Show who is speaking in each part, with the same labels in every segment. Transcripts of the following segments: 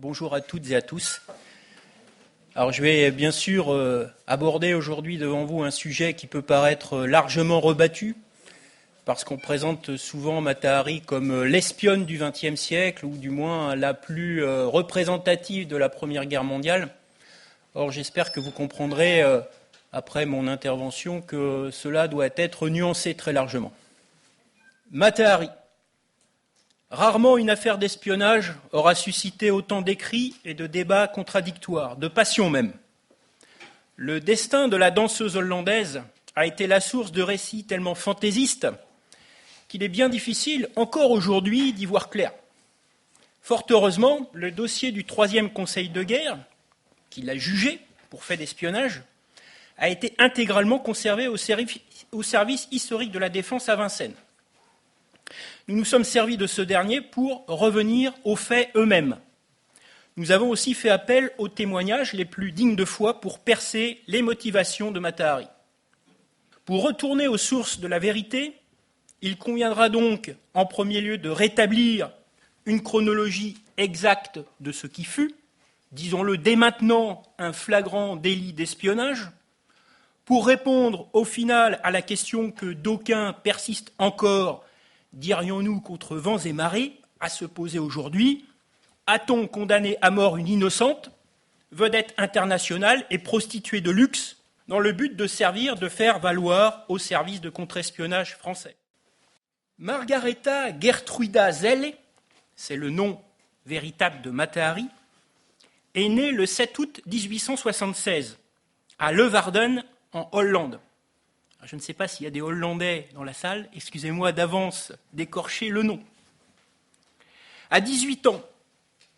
Speaker 1: Bonjour à toutes et à tous. Alors je vais bien sûr aborder aujourd'hui devant vous un sujet qui peut paraître largement rebattu, parce qu'on présente souvent Mata Hari comme l'espionne du XXe siècle, ou du moins la plus représentative de la Première Guerre mondiale. Or j'espère que vous comprendrez, après mon intervention, que cela doit être nuancé très largement. Mata Hari. Rarement une affaire d'espionnage aura suscité autant d'écrits et de débats contradictoires, de passion même. Le destin de la danseuse hollandaise a été la source de récits tellement fantaisistes qu'il est bien difficile, encore aujourd'hui, d'y voir clair. Fort heureusement, le dossier du 3e Conseil de guerre, qui l'a jugé pour fait d'espionnage, a été intégralement conservé au service historique de la défense à Vincennes. Nous nous sommes servis de ce dernier pour revenir aux faits eux-mêmes. Nous avons aussi fait appel aux témoignages les plus dignes de foi pour percer les motivations de Mata Hari. Pour retourner aux sources de la vérité, il conviendra donc en premier lieu de rétablir une chronologie exacte de ce qui fut, disons-le dès maintenant, un flagrant délit d'espionnage, pour répondre au final à la question que d'aucuns persistent encore, dirions-nous contre vents et marées, à se poser aujourd'hui, a-t-on condamné à mort une innocente, vedette internationale et prostituée de luxe, dans le but de servir de faire valoir au service de contre-espionnage français? Margaretha Gertruida Zelle, c'est le nom véritable de Mata Hari, est née le 7 août 1876 à Leeuwarden, en Hollande. Je ne sais pas s'il y a des Hollandais dans la salle, excusez-moi d'avance d'écorcher le nom. À 18 ans,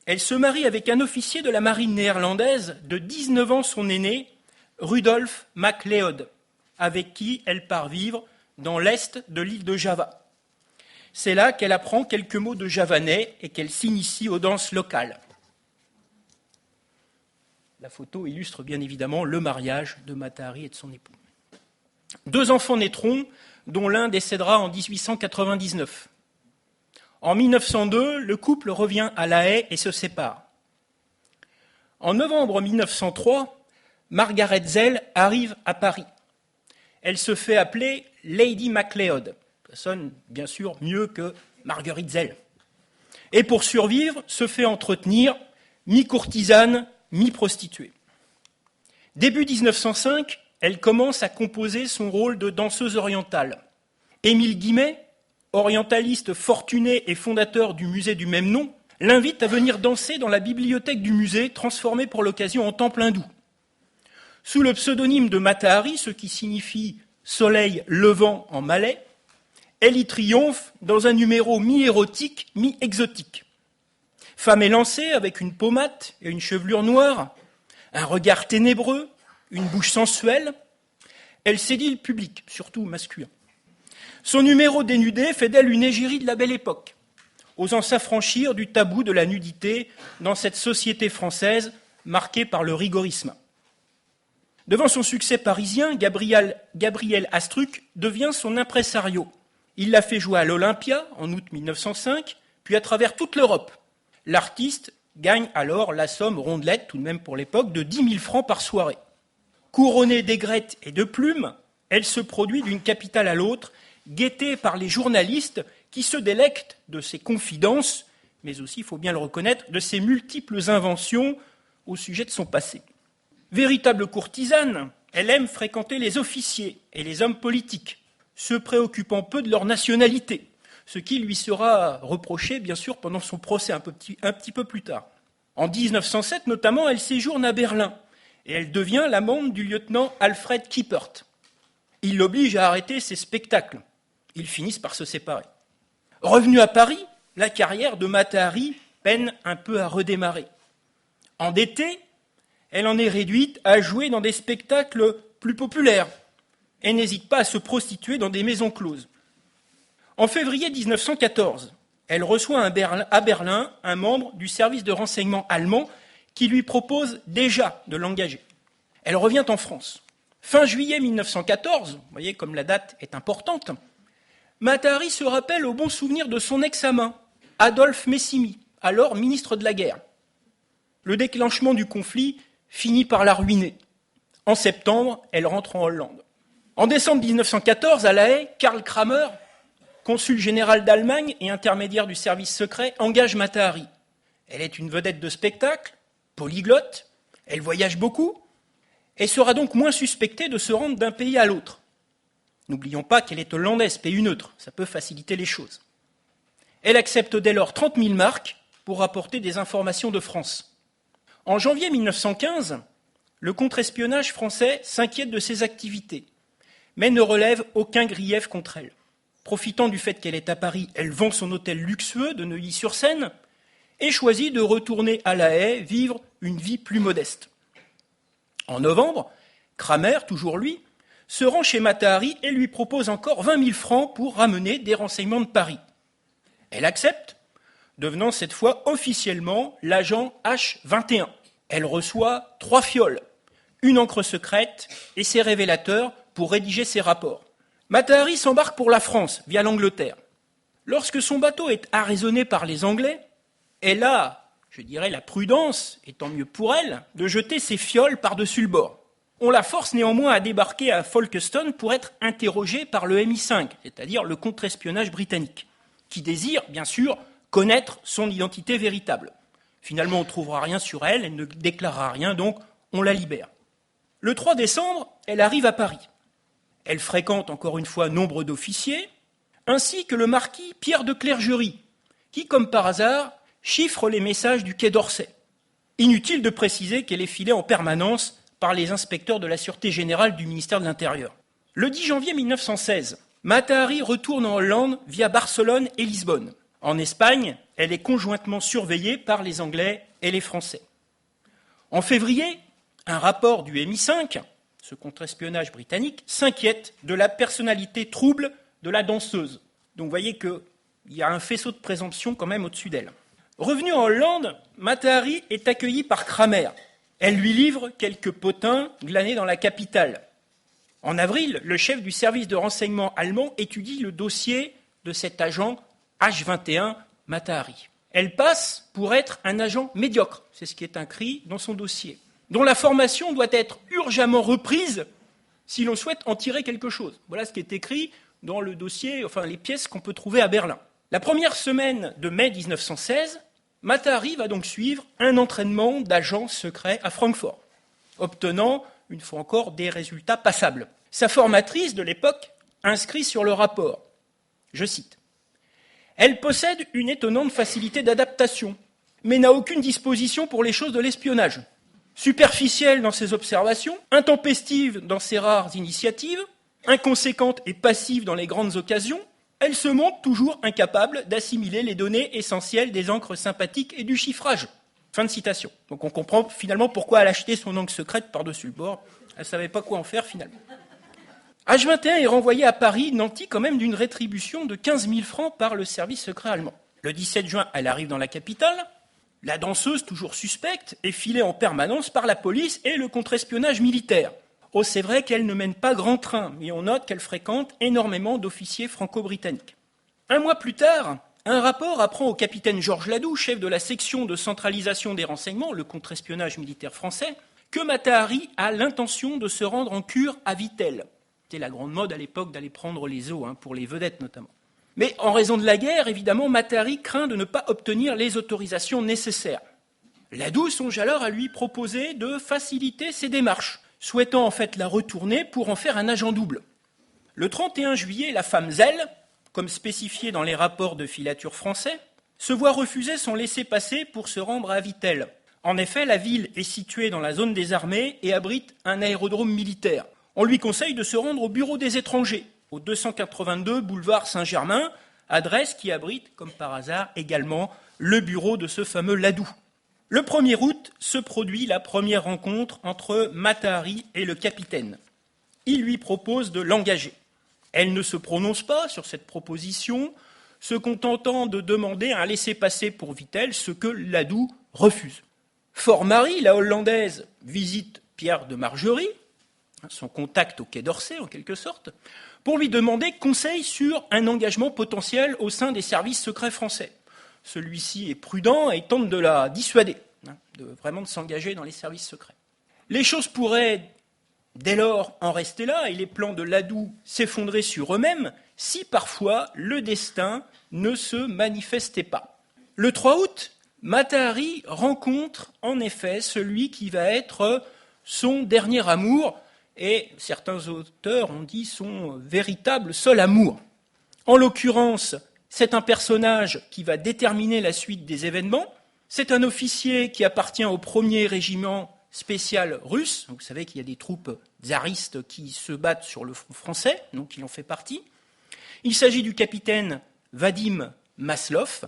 Speaker 1: elle se marie avec un officier de la marine néerlandaise, de 19 ans son aîné, Rudolf MacLeod, avec qui elle part vivre dans l'est de l'île de Java. C'est là qu'elle apprend quelques mots de javanais et qu'elle s'initie aux danses locales. La photo illustre bien évidemment le mariage de Mata Hari et de son époux. 2 enfants naîtront, dont l'un décédera en 1899. En 1902, le couple revient à La Haye et se sépare. En novembre 1903, Margaret Zelle arrive à Paris. Elle se fait appeler Lady MacLeod. Ça sonne bien sûr mieux que Marguerite Zelle. Et pour survivre, se fait entretenir mi-courtisane, mi-prostituée. Début 1905, elle commence à composer son rôle de danseuse orientale. Émile Guimet, orientaliste fortuné et fondateur du musée du même nom, l'invite à venir danser dans la bibliothèque du musée, transformée pour l'occasion en temple hindou. Sous le pseudonyme de Mata Hari, ce qui signifie « soleil levant » en malais, elle y triomphe dans un numéro mi-érotique, mi-exotique. Femme élancée avec une pommade et une chevelure noire, un regard ténébreux, une bouche sensuelle, elle séduit le public, surtout masculin. Son numéro dénudé fait d'elle une égérie de la belle époque, osant s'affranchir du tabou de la nudité dans cette société française marquée par le rigorisme. Devant son succès parisien, Gabriel Astruc devient son impresario. Il la fait jouer à l'Olympia en août 1905, puis à travers toute l'Europe. L'artiste gagne alors la somme rondelette, tout de même pour l'époque, de 10 000 francs par soirée. Couronnée d'aigrettes et de plumes, elle se produit d'une capitale à l'autre, guettée par les journalistes qui se délectent de ses confidences, mais aussi, il faut bien le reconnaître, de ses multiples inventions au sujet de son passé. Véritable courtisane, elle aime fréquenter les officiers et les hommes politiques, se préoccupant peu de leur nationalité, ce qui lui sera reproché, bien sûr, pendant son procès un petit peu plus tard. En 1907, notamment, elle séjourne à Berlin, et elle devient l'amante du lieutenant Alfred Kiepert. Il l'oblige à arrêter ses spectacles. Ils finissent par se séparer. Revenue à Paris, la carrière de Mata Hari peine un peu à redémarrer. Endettée, elle en est réduite à jouer dans des spectacles plus populaires et n'hésite pas à se prostituer dans des maisons closes. En février 1914, elle reçoit à Berlin un membre du service de renseignement allemand qui lui propose déjà de l'engager. Elle revient en France. Fin juillet 1914, vous voyez comme la date est importante, Mata Hari se rappelle au bon souvenir de son ex-amant, Adolphe Messimy, alors ministre de la Guerre. Le déclenchement du conflit finit par la ruiner. En septembre, elle rentre en Hollande. En décembre 1914, à La Haye, Karl Kramer, consul général d'Allemagne et intermédiaire du service secret, engage Mata Hari. Elle est une vedette de spectacle, polyglotte, elle voyage beaucoup, et sera donc moins suspectée de se rendre d'un pays à l'autre. N'oublions pas qu'elle est hollandaise, pays neutre, ça peut faciliter les choses. Elle accepte dès lors 30 000 marks pour rapporter des informations de France. En janvier 1915, le contre-espionnage français s'inquiète de ses activités, mais ne relève aucun grief contre elle. Profitant du fait qu'elle est à Paris, elle vend son hôtel luxueux de Neuilly-sur-Seine et choisit de retourner à La Haye vivre une vie plus modeste. En novembre, Kramer, toujours lui, se rend chez Mata Hari et lui propose encore 20 000 francs pour ramener des renseignements de Paris. Elle accepte, devenant cette fois officiellement l'agent H21. Elle reçoit 3 fioles, une encre secrète et ses révélateurs pour rédiger ses rapports. Mata Hari s'embarque pour la France via l'Angleterre. Lorsque son bateau est arraisonné par les Anglais, elle a, je dirais, la prudence, et tant mieux pour elle, de jeter ses fioles par-dessus le bord. On la force néanmoins à débarquer à Folkestone pour être interrogée par le MI5, c'est-à-dire le contre-espionnage britannique, qui désire, bien sûr, connaître son identité véritable. Finalement, on ne trouvera rien sur elle, elle ne déclarera rien, donc on la libère. Le 3 décembre, elle arrive à Paris. Elle fréquente encore une fois nombre d'officiers, ainsi que le marquis Pierre de Clergerie, qui, comme par hasard, chiffre les messages du Quai d'Orsay. Inutile de préciser qu'elle est filée en permanence par les inspecteurs de la Sûreté générale du ministère de l'Intérieur. Le 10 janvier 1916, Mata Hari retourne en Hollande via Barcelone et Lisbonne. En Espagne, elle est conjointement surveillée par les Anglais et les Français. En février, un rapport du MI5, ce contre-espionnage britannique, s'inquiète de la personnalité trouble de la danseuse. Donc vous voyez qu'il y a un faisceau de présomption quand même au-dessus d'elle. Revenue en Hollande, Mata Hari est accueillie par Kramer. Elle lui livre quelques potins glanés dans la capitale. En avril, le chef du service de renseignement allemand étudie le dossier de cet agent H21, Mata Hari. Elle passe pour être un agent médiocre, c'est ce qui est inscrit dans son dossier, dont la formation doit être urgemment reprise si l'on souhaite en tirer quelque chose. Voilà ce qui est écrit dans le dossier, enfin les pièces qu'on peut trouver à Berlin. La première semaine de mai 1916, Mata Hari va donc suivre un entraînement d'agent secret à Francfort, obtenant, une fois encore, des résultats passables. Sa formatrice de l'époque inscrit sur le rapport, je cite, « Elle possède une étonnante facilité d'adaptation, mais n'a aucune disposition pour les choses de l'espionnage. Superficielle dans ses observations, intempestive dans ses rares initiatives, inconséquente et passive dans les grandes occasions, elle se montre toujours incapable d'assimiler les données essentielles des encres sympathiques et du chiffrage. » Fin de citation. Donc on comprend finalement pourquoi elle a acheté son encre secrète par-dessus le bord. Elle ne savait pas quoi en faire finalement. H21 est renvoyé à Paris, nanti quand même d'une rétribution de 15 000 francs par le service secret allemand. Le 17 juin, elle arrive dans la capitale. La danseuse, toujours suspecte, est filée en permanence par la police et le contre-espionnage militaire. Oh, c'est vrai qu'elle ne mène pas grand train, mais on note qu'elle fréquente énormément d'officiers franco-britanniques. Un mois plus tard, un rapport apprend au capitaine Georges Ladoux, chef de la section de centralisation des renseignements, le contre-espionnage militaire français, que Mata Hari a l'intention de se rendre en cure à Vittel. C'était la grande mode à l'époque d'aller prendre les eaux, pour les vedettes notamment. Mais en raison de la guerre, évidemment, Mata Hari craint de ne pas obtenir les autorisations nécessaires. Ladoux songe alors à lui proposer de faciliter ses démarches, souhaitant en fait la retourner pour en faire un agent double. Le 31 juillet, la femme Zell, comme spécifié dans les rapports de filature français, se voit refuser son laissez-passer pour se rendre à Vittel. En effet, la ville est située dans la zone des armées et abrite un aérodrome militaire. On lui conseille de se rendre au bureau des étrangers, au 282 boulevard Saint-Germain, adresse qui abrite, comme par hasard, également le bureau de ce fameux Ladoux. Le 1er août se produit la première rencontre entre Mata Hari et le capitaine. Il lui propose de l'engager. Elle ne se prononce pas sur cette proposition, se contentant de demander un laissez-passer pour Vittel, ce que Ladoux refuse. Fort Marie, la Hollandaise, visite Pierre de Margerie, son contact au Quai d'Orsay en quelque sorte, pour lui demander conseil sur un engagement potentiel au sein des services secrets français. Celui-ci est prudent et tente de la dissuader. vraiment de s'engager dans les services secrets. Les choses pourraient dès lors en rester là et les plans de Ladoux s'effondrer sur eux-mêmes si parfois le destin ne se manifestait pas. Le 3 août, Mata Hari rencontre en effet celui qui va être son dernier amour et certains auteurs ont dit son véritable seul amour. En l'occurrence, c'est un personnage qui va déterminer la suite des événements. C'est un officier qui appartient au 1er régiment spécial russe. Vous savez qu'il y a des troupes tsaristes qui se battent sur le front français, donc il en fait partie. Il s'agit du capitaine Vadim Maslov.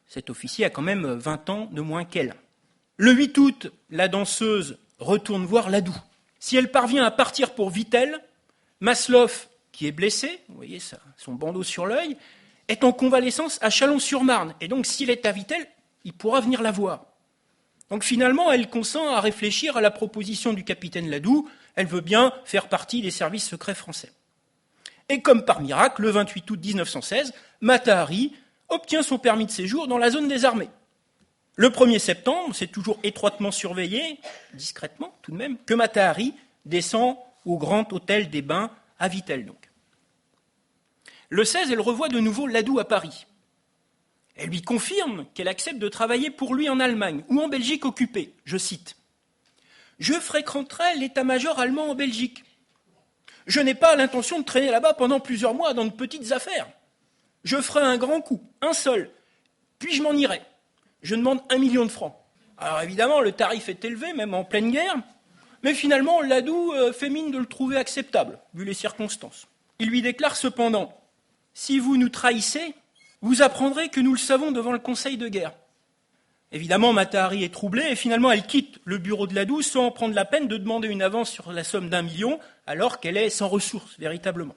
Speaker 1: Cet officier a quand même 20 ans de moins qu'elle. Le 8 août, la danseuse retourne voir Ladoux. Si elle parvient à partir pour Vittel, Maslov, qui est blessé, vous voyez ça, son bandeau sur l'œil, est en convalescence à Chalon-sur-Marne. Et donc, s'il est à Vittel, il pourra venir la voir. Donc finalement, elle consent à réfléchir à la proposition du capitaine Ladoux. Elle veut bien faire partie des services secrets français. Et comme par miracle, le 28 août 1916, Mata Hari obtient son permis de séjour dans la zone des armées. Le 1er septembre, c'est toujours étroitement surveillé, discrètement tout de même, que Mata Hari descend au Grand Hôtel des Bains à Vittel. Donc. Le 16, elle revoit de nouveau Ladoux à Paris. Elle lui confirme qu'elle accepte de travailler pour lui en Allemagne ou en Belgique occupée. Je cite. « Je fréquenterai l'état-major allemand en Belgique. Je n'ai pas l'intention de traîner là-bas pendant plusieurs mois dans de petites affaires. Je ferai un grand coup, un seul, puis je m'en irai. Je demande 1 million de francs. » Alors évidemment, le tarif est élevé, même en pleine guerre, mais finalement, Ladoux fait mine de le trouver acceptable, vu les circonstances. Il lui déclare cependant « Si vous nous trahissez, vous apprendrez que nous le savons devant le Conseil de guerre. » Évidemment, Mata Hari est troublée et finalement elle quitte le bureau de Ladoux sans prendre la peine de demander une avance sur la somme d'1 million alors qu'elle est sans ressources, véritablement.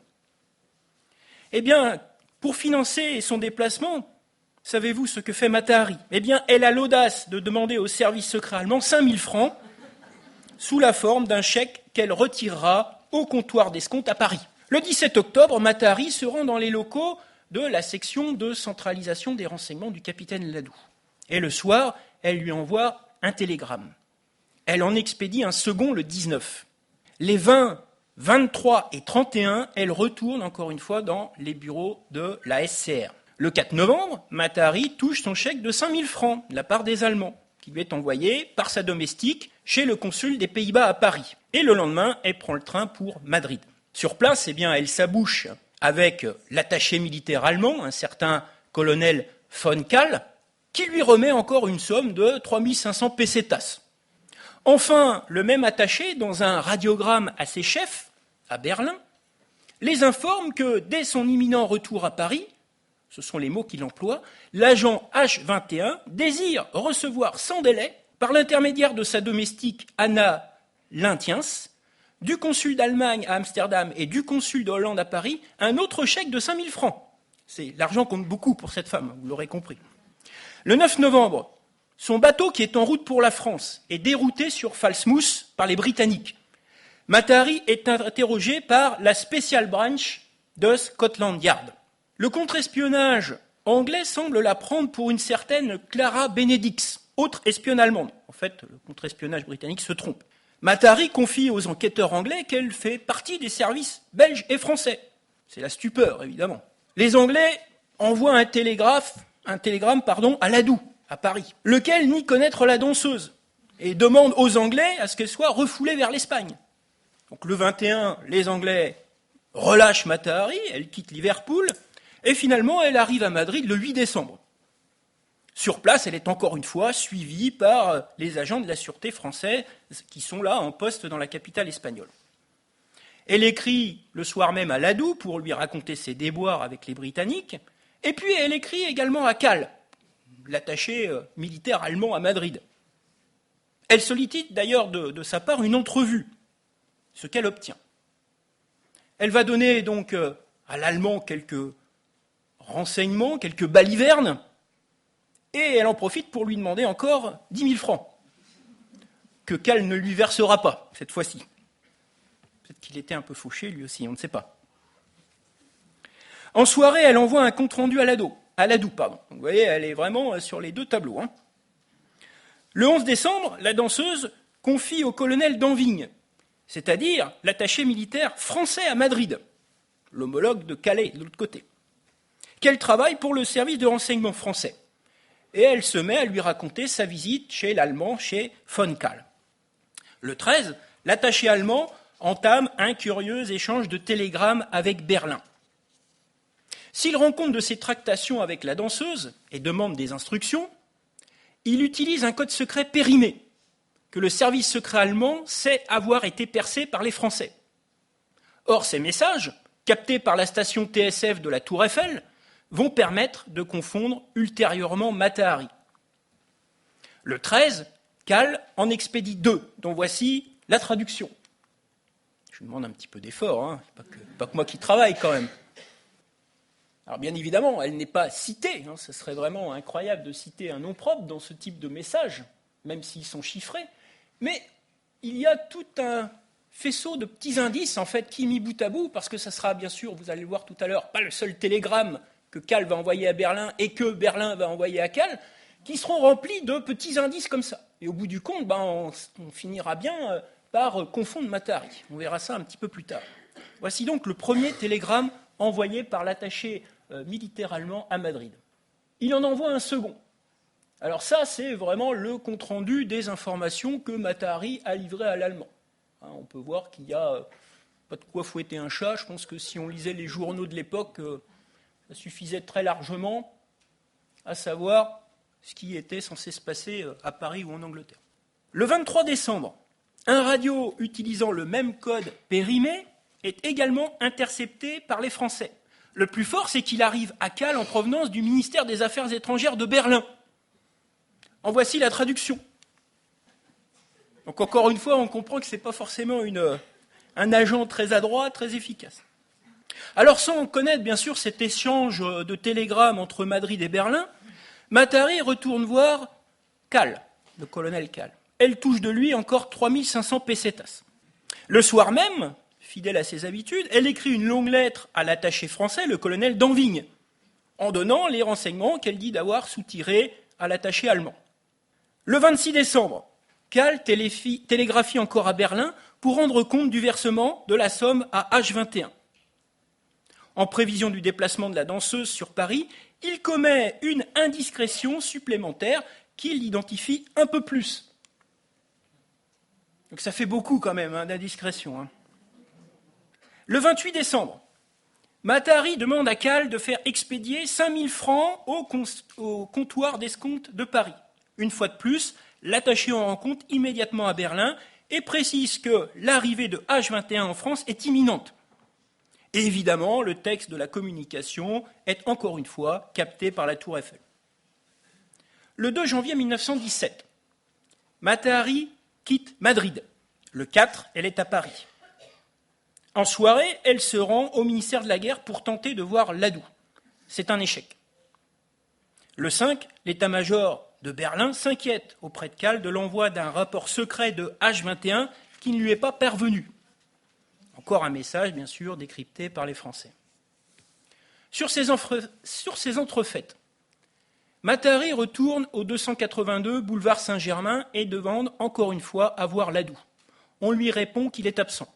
Speaker 1: Eh bien, pour financer son déplacement, savez-vous ce que fait Mata Hari ? Eh bien, elle a l'audace de demander au service secret allemand 5 000 francs sous la forme d'un chèque qu'elle retirera au comptoir d'escompte à Paris. Le 17 octobre, Mata Hari se rend dans les locaux de la section de centralisation des renseignements du capitaine Ladoux. Et le soir, elle lui envoie un télégramme. Elle en expédie un second le 19. Les 20, 23 et 31, elle retourne encore une fois dans les bureaux de la SCR. Le 4 novembre, Mata Hari touche son chèque de 5 000 francs de la part des Allemands, qui lui est envoyé par sa domestique chez le consul des Pays-Bas à Paris. Et le lendemain, elle prend le train pour Madrid. Sur place, elle s'abouche avec l'attaché militaire allemand, un certain colonel von Kahl, qui lui remet encore une somme de 3 500 pesetas. Enfin, le même attaché, dans un radiogramme à ses chefs, à Berlin, les informe que dès son imminent retour à Paris, ce sont les mots qu'il emploie, l'agent H21 désire recevoir sans délai, par l'intermédiaire de sa domestique Anna Lintiens, du consul d'Allemagne à Amsterdam et du consul de Hollande à Paris, un autre chèque de 5 000 francs. L'argent compte beaucoup pour cette femme, vous l'aurez compris. Le 9 novembre, son bateau qui est en route pour la France est dérouté sur Falmouth par les Britanniques. Mata Hari est interrogé par la Special Branch de Scotland Yard. Le contre-espionnage anglais semble la prendre pour une certaine Clara Benedicts, autre espionne allemande. En fait, le contre-espionnage britannique se trompe. Mata Hari confie aux enquêteurs anglais qu'elle fait partie des services belges et français. C'est la stupeur, évidemment. Les Anglais envoient un télégramme à Ladoux, à Paris, lequel nie connaître la danseuse et demande aux Anglais à ce qu'elle soit refoulée vers l'Espagne. Donc le 21, les Anglais relâchent Mata Hari, elle quitte Liverpool, et finalement elle arrive à Madrid le 8 décembre. Sur place, elle est encore une fois suivie par les agents de la sûreté française qui sont là en poste dans la capitale espagnole. Elle écrit le soir même à Ladoux pour lui raconter ses déboires avec les Britanniques, et puis elle écrit également à Kahl, l'attaché militaire allemand à Madrid. Elle sollicite d'ailleurs de sa part une entrevue, ce qu'elle obtient. Elle va donner donc à l'Allemand quelques renseignements, quelques balivernes, et elle en profite pour lui demander encore 10 000 francs, que Kahl ne lui versera pas cette fois-ci. Peut-être qu'il était un peu fauché lui aussi, on ne sait pas. En soirée, elle envoie un compte-rendu à Ladoux. Donc, vous voyez, elle est vraiment sur les deux tableaux. Le 11 décembre, la danseuse confie au colonel d'Anvigne, c'est-à-dire l'attaché militaire français à Madrid, l'homologue de Calais, de l'autre côté, qu'elle travaille pour le service de renseignement français. Et elle se met à lui raconter sa visite chez l'Allemand, chez von Kahl. Le 13, l'attaché allemand entame un curieux échange de télégrammes avec Berlin. S'il rend compte de ses tractations avec la danseuse et demande des instructions, il utilise un code secret périmé, que le service secret allemand sait avoir été percé par les Français. Or, ces messages, captés par la station TSF de la Tour Eiffel, vont permettre de confondre ultérieurement Mata Hari. Le 13, Kahl en expédie 2, dont voici la traduction. Je vous demande un petit peu d'effort, hein. Pas que moi qui travaille quand même. Alors bien évidemment, elle n'est pas citée, hein. Ce serait vraiment incroyable de citer un nom propre dans ce type de message, même s'ils sont chiffrés. Mais il y a tout un faisceau de petits indices, en fait, qui mis bout à bout, parce que ça sera bien sûr, vous allez le voir tout à l'heure, pas le seul télégramme que Kahl va envoyer à Berlin et que Berlin va envoyer à Kahl, qui seront remplis de petits indices comme ça. Et au bout du compte, on finira bien par confondre Mata Hari. On verra ça un petit peu plus tard. Voici donc le premier télégramme envoyé par l'attaché militaire allemand à Madrid. Il en envoie un second. Alors ça, c'est vraiment le compte-rendu des informations que Mata Hari a livrées à l'Allemand. Hein, on peut voir qu'il n'y a pas de quoi fouetter un chat. Je pense que si on lisait les journaux de l'époque, ça suffisait très largement à savoir ce qui était censé se passer à Paris ou en Angleterre. Le 23 décembre, un radio utilisant le même code périmé est également intercepté par les Français. Le plus fort, c'est qu'il arrive à Kahl en provenance du ministère des Affaires étrangères de Berlin. En voici la traduction. Donc encore une fois, on comprend que ce n'est pas forcément un agent très adroit, très efficace. Alors sans connaître bien sûr cet échange de télégrammes entre Madrid et Berlin, Mata Hari retourne voir Kahl, le colonel Kahl. Elle touche de lui encore 3500 pesetas. Le soir même, fidèle à ses habitudes, elle écrit une longue lettre à l'attaché français, le colonel d'Anvigne, en donnant les renseignements qu'elle dit d'avoir soutirés à l'attaché allemand. Le 26 décembre, Kahl télégraphie encore à Berlin pour rendre compte du versement de la somme à H21. En prévision du déplacement de la danseuse sur Paris, il commet une indiscrétion supplémentaire qui l'identifie un peu plus. Donc ça fait beaucoup quand même d'indiscrétion. Hein. Le 28 décembre, Mata Hari demande à Kahl de faire expédier 5000 francs au comptoir d'escompte de Paris. Une fois de plus, l'attaché en rend compte immédiatement à Berlin et précise que l'arrivée de H21 en France est imminente. Et évidemment, le texte de la communication est encore une fois capté par la Tour Eiffel. Le 2 janvier 1917, Mata Hari quitte Madrid. Le 4, elle est à Paris. En soirée, elle se rend au ministère de la Guerre pour tenter de voir Ladoux. C'est un échec. Le 5, l'état-major de Berlin s'inquiète auprès de Kahl de l'envoi d'un rapport secret de H21 qui ne lui est pas parvenu. Encore un message, bien sûr, décrypté par les Français. Sur ces entrefaites, Mata Hari retourne au 282 boulevard Saint-Germain et demande encore une fois à voir Ladoux. On lui répond qu'il est absent.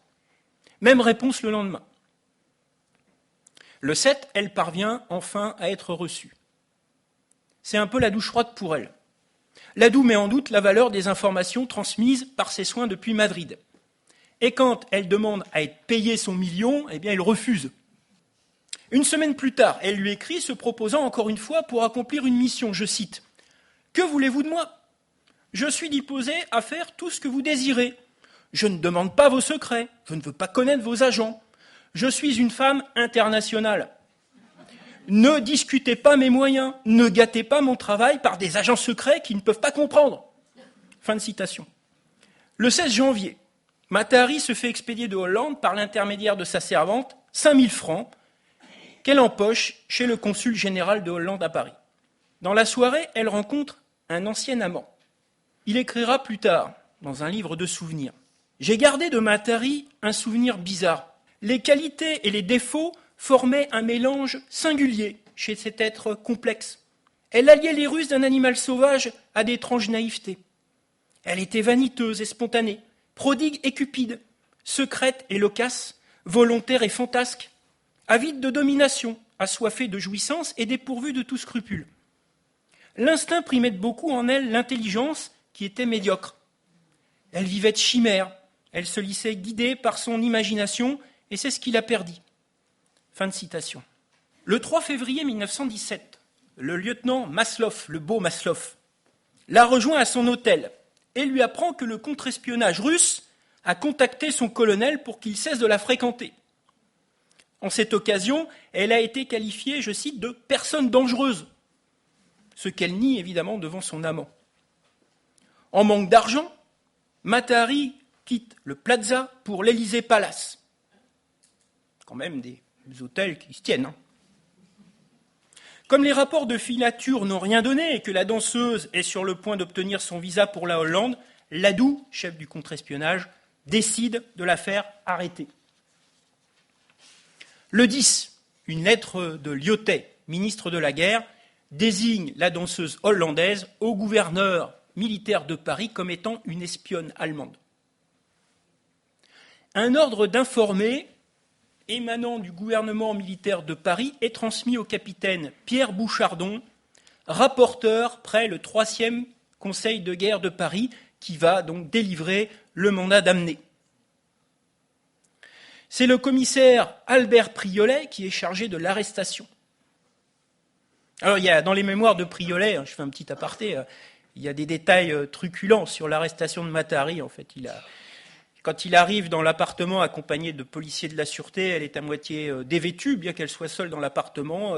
Speaker 1: Même réponse le lendemain. Le 7, elle parvient enfin à être reçue. C'est un peu la douche froide pour elle. Ladoux met en doute la valeur des informations transmises par ses soins depuis Madrid. Et quand elle demande à être payée son million, eh bien, il refuse. Une semaine plus tard, elle lui écrit se proposant encore une fois pour accomplir une mission, je cite. « Que voulez-vous de moi ? Je suis disposé à faire tout ce que vous désirez. Je ne demande pas vos secrets, je ne veux pas connaître vos agents. Je suis une femme internationale. Ne discutez pas mes moyens, ne gâtez pas mon travail par des agents secrets qui ne peuvent pas comprendre. » Fin de citation. Le 16 janvier, Mata Hari se fait expédier de Hollande par l'intermédiaire de sa servante 5000 francs qu'elle empoche chez le consul général de Hollande à Paris. Dans la soirée, elle rencontre un ancien amant. Il écrira plus tard, dans un livre de souvenirs. « J'ai gardé de Mata Hari un souvenir bizarre. Les qualités et les défauts formaient un mélange singulier chez cet être complexe. Elle alliait les ruses d'un animal sauvage à d'étranges naïvetés. Elle était vaniteuse et spontanée, prodigue et cupide, secrète et loquace, volontaire et fantasque, avide de domination, assoiffée de jouissance et dépourvue de tout scrupule. L'instinct primait beaucoup en elle l'intelligence qui était médiocre. Elle vivait de chimères, elle se laissait guider par son imagination et c'est ce qui la perdit. Fin de citation. Le 3 février 1917, le lieutenant Maslow, le beau Maslow, la rejoint à son hôtel et lui apprend que le contre-espionnage russe a contacté son colonel pour qu'il cesse de la fréquenter. En cette occasion, elle a été qualifiée, je cite, de personne dangereuse, ce qu'elle nie évidemment devant son amant. En manque d'argent, Mata-Hari quitte le Plaza pour l'Élysée Palace. Quand même des hôtels qui se tiennent. Comme les rapports de filature n'ont rien donné et que la danseuse est sur le point d'obtenir son visa pour la Hollande, Ladoux, chef du contre-espionnage, décide de la faire arrêter. Le 10, une lettre de Lyautey, ministre de la Guerre, désigne la danseuse hollandaise au gouverneur militaire de Paris comme étant une espionne allemande. Un ordre d'informer émanant du gouvernement militaire de Paris est transmis au capitaine Pierre Bouchardon, rapporteur près le 3e Conseil de guerre de Paris, qui va donc délivrer le mandat d'amener. C'est le commissaire Albert Priolet qui est chargé de l'arrestation. Alors, il y a dans les mémoires de Priolet, je fais un petit aparté, il y a des détails truculents sur l'arrestation de Mata-Hari. En fait, quand il arrive dans l'appartement accompagné de policiers de la sûreté, elle est à moitié dévêtue, bien qu'elle soit seule dans l'appartement.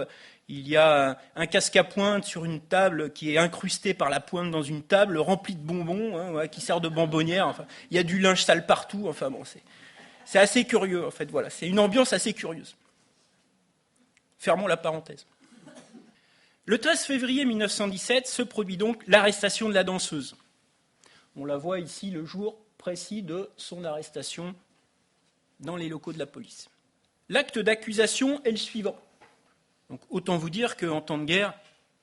Speaker 1: Il y a un casque à pointe sur une table qui est incrusté par la pointe dans une table remplie de bonbons, qui sert de bonbonnière. Enfin, il y a du linge sale partout. Enfin bon, c'est assez curieux, en fait. Voilà, c'est une ambiance assez curieuse. Fermons la parenthèse. Le 13 février 1917 se produit donc l'arrestation de la danseuse. On la voit ici le jour précis de son arrestation dans les locaux de la police. L'acte d'accusation est le suivant. Donc, autant vous dire qu'en temps de guerre,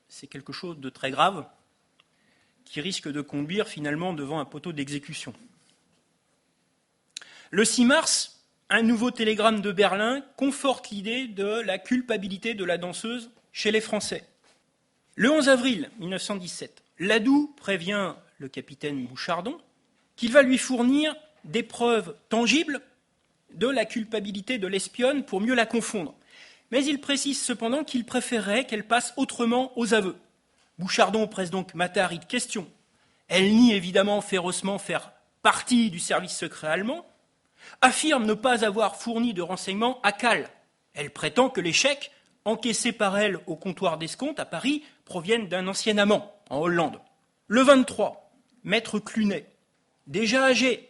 Speaker 1: c'est quelque chose de très grave qui risque de conduire finalement devant un poteau d'exécution. Le 6 mars, un nouveau télégramme de Berlin conforte l'idée de la culpabilité de la danseuse chez les Français. Le 11 avril 1917, Ladoux prévient le capitaine Bouchardon qu'il va lui fournir des preuves tangibles de la culpabilité de l'espionne pour mieux la confondre. Mais il précise cependant qu'il préférerait qu'elle passe autrement aux aveux. Bouchardon presse donc Mata-Hari de questions. Elle nie évidemment férocement faire partie du service secret allemand, affirme ne pas avoir fourni de renseignements à Kahl. Elle prétend que les chèques encaissés par elle au comptoir d'escompte à Paris proviennent d'un ancien amant en Hollande. Le 23, maître Clunet, déjà âgé,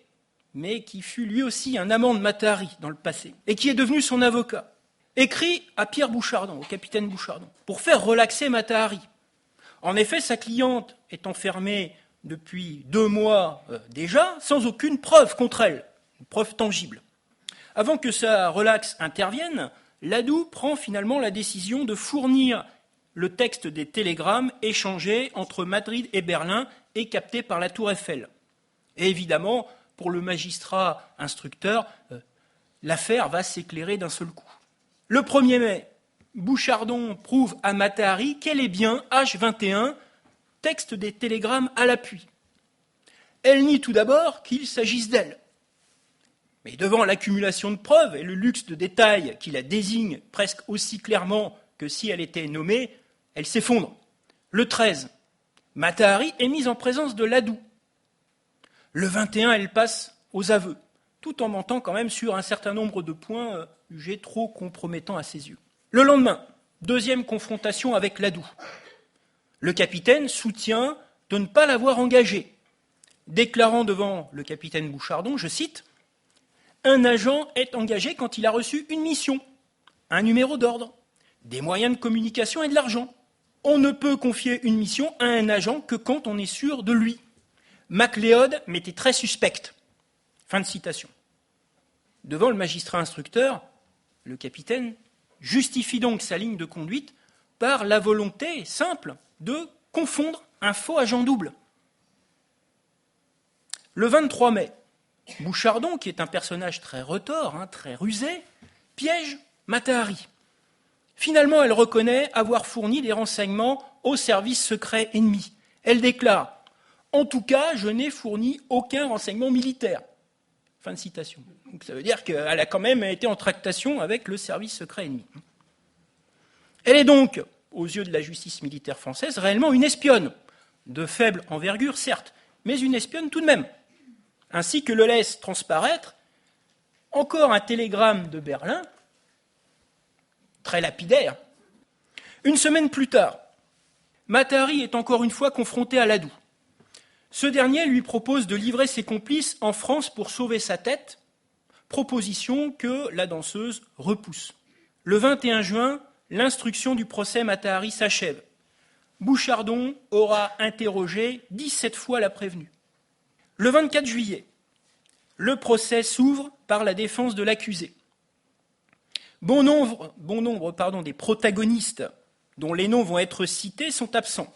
Speaker 1: mais qui fut lui aussi un amant de Mata-Hari dans le passé, et qui est devenu son avocat, écrit à Pierre Bouchardon, au capitaine Bouchardon, pour faire relaxer Mata-Hari. En effet, sa cliente est enfermée depuis 2 mois déjà, sans aucune preuve contre elle, une preuve tangible. Avant que sa relaxe intervienne, Ladoux prend finalement la décision de fournir le texte des télégrammes échangés entre Madrid et Berlin et captés par la Tour Eiffel. Et évidemment, pour le magistrat instructeur, l'affaire va s'éclairer d'un seul coup. Le 1er mai, Bouchardon prouve à Mata-Hari qu'elle est bien H21, texte des télégrammes à l'appui. Elle nie tout d'abord qu'il s'agisse d'elle. Mais devant l'accumulation de preuves et le luxe de détails qui la désignent presque aussi clairement que si elle était nommée, elle s'effondre. Le 13, Mata-Hari est mise en présence de Ladoux. Le 21, elle passe aux aveux, tout en mentant quand même sur un certain nombre de points jugés trop compromettants à ses yeux. Le lendemain, 2e confrontation avec Ladoux. Le capitaine soutient de ne pas l'avoir engagée, déclarant devant le capitaine Bouchardon, je cite, « Un agent est engagé quand il a reçu une mission, un numéro d'ordre, des moyens de communication et de l'argent. On ne peut confier une mission à un agent que quand on est sûr de lui. MacLeod m'était très suspecte. » Fin de citation. Devant le magistrat instructeur, le capitaine justifie donc sa ligne de conduite par la volonté simple de confondre un faux agent double. Le 23 mai, Bouchardon, qui est un personnage très retors, très rusé, piège Mata Hari. Finalement, elle reconnaît avoir fourni des renseignements au service secret ennemi. Elle déclare « En tout cas, je n'ai fourni aucun renseignement militaire ». Fin de citation. Donc, ça veut dire qu'elle a quand même été en tractation avec le service secret ennemi. Elle est donc, aux yeux de la justice militaire française, réellement une espionne, de faible envergure, certes, mais une espionne tout de même. Ainsi que le laisse transparaître encore un télégramme de Berlin, très lapidaire. Une semaine plus tard, Mata Hari est encore une fois confronté à Ladoux. Ce dernier lui propose de livrer ses complices en France pour sauver sa tête, proposition que la danseuse repousse. Le 21 juin, l'instruction du procès Mata Hari s'achève. Bouchardon aura interrogé 17 fois la prévenue. Le 24 juillet, le procès s'ouvre par la défense de l'accusé. Bon nombre des protagonistes dont les noms vont être cités sont absents.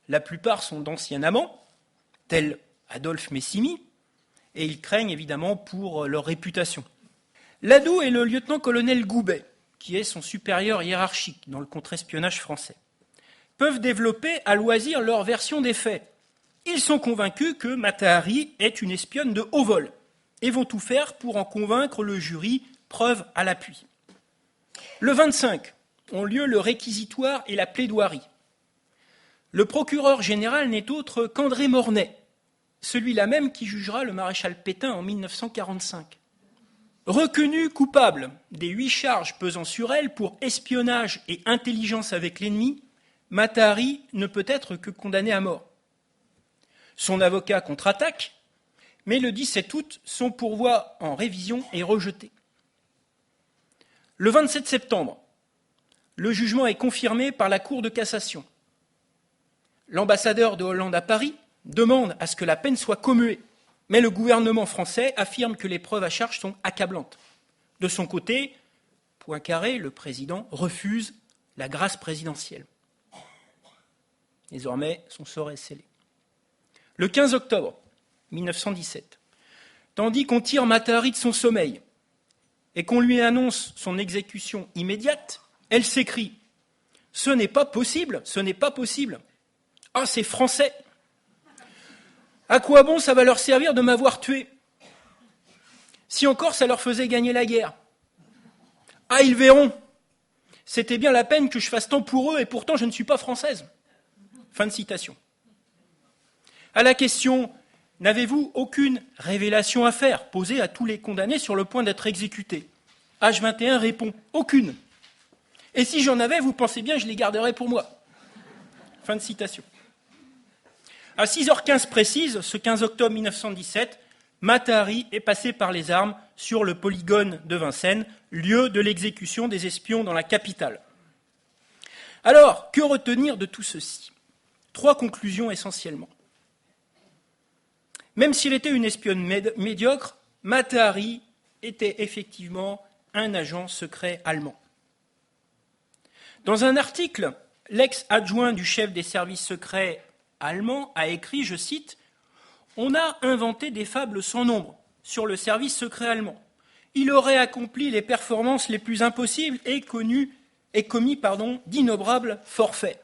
Speaker 1: La plupart sont d'anciens amants, tels Adolphe Messimy, et ils craignent évidemment pour leur réputation. Ladoux est le lieutenant-colonel Goubet, qui est son supérieur hiérarchique dans le contre-espionnage français, peuvent développer à loisir leur version des faits. Ils sont convaincus que Mata Hari est une espionne de haut vol et vont tout faire pour en convaincre le jury, preuve à l'appui. Le 25 ont lieu le réquisitoire et la plaidoirie. Le procureur général n'est autre qu'André Mornay, celui-là même qui jugera le maréchal Pétain en 1945. Reconnu coupable des 8 charges pesant sur elle pour espionnage et intelligence avec l'ennemi, Mata Hari ne peut être que condamné à mort. Son avocat contre-attaque, mais le 17 août, son pourvoi en révision est rejeté. Le 27 septembre, le jugement est confirmé par la Cour de cassation. L'ambassadeur de Hollande à Paris demande à ce que la peine soit commuée, mais le gouvernement français affirme que les preuves à charge sont accablantes. De son côté, Poincaré, le président, refuse la grâce présidentielle. Désormais, son sort est scellé. Le 15 octobre 1917, tandis qu'on tire Mata Hari de son sommeil et qu'on lui annonce son exécution immédiate, elle s'écrie « Ce n'est pas possible, ce n'est pas possible. Ah, c'est français. À quoi bon ça va leur servir de m'avoir tué? Si encore ça leur faisait gagner la guerre. Ah, ils verront. C'était bien la peine que je fasse tant pour eux et pourtant je ne suis pas française. » Fin de citation. À la question « N'avez-vous aucune révélation à faire ?» posée à tous les condamnés sur le point d'être exécutés. H21 répond « Aucune. Et si j'en avais, vous pensez bien que je les garderais pour moi. » Fin de citation. À 6h15 précise, ce 15 octobre 1917, Mata Hari est passé par les armes sur le polygone de Vincennes, lieu de l'exécution des espions dans la capitale. Alors, que retenir de tout ceci? 3 conclusions essentiellement. Même s'il était une espionne médiocre, Mata Hari était effectivement un agent secret allemand. Dans un article, l'ex-adjoint du chef des services secrets allemands a écrit, je cite, « On a inventé des fables sans nombre sur le service secret allemand. Il aurait accompli les performances les plus impossibles et commis d'innombrables forfaits.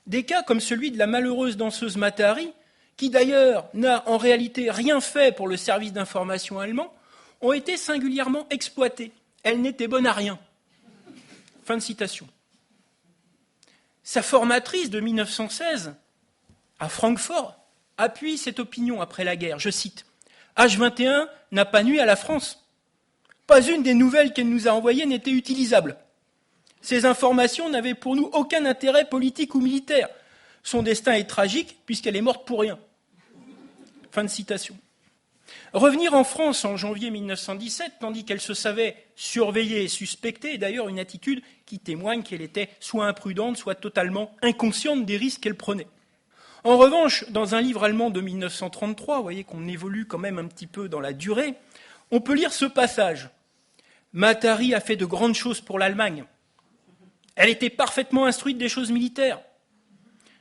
Speaker 1: Des cas comme celui de la malheureuse danseuse Mata Hari, qui d'ailleurs n'a en réalité rien fait pour le service d'information allemand, ont été singulièrement exploités. Elle n'était bonne à rien. » Fin de citation. Sa formatrice de 1916, à Francfort, appuie cette opinion après la guerre. Je cite, « H21 n'a pas nui à la France. Pas une des nouvelles qu'elle nous a envoyées n'était utilisable. Ces informations n'avaient pour nous aucun intérêt politique ou militaire. Son destin est tragique puisqu'elle est morte pour rien. » Fin de citation. Revenir en France en janvier 1917, tandis qu'elle se savait surveillée et suspectée, est d'ailleurs une attitude qui témoigne qu'elle était soit imprudente, soit totalement inconsciente des risques qu'elle prenait. En revanche, dans un livre allemand de 1933, vous voyez qu'on évolue quand même un petit peu dans la durée, on peut lire ce passage. Mata Hari a fait de grandes choses pour l'Allemagne. Elle était parfaitement instruite des choses militaires.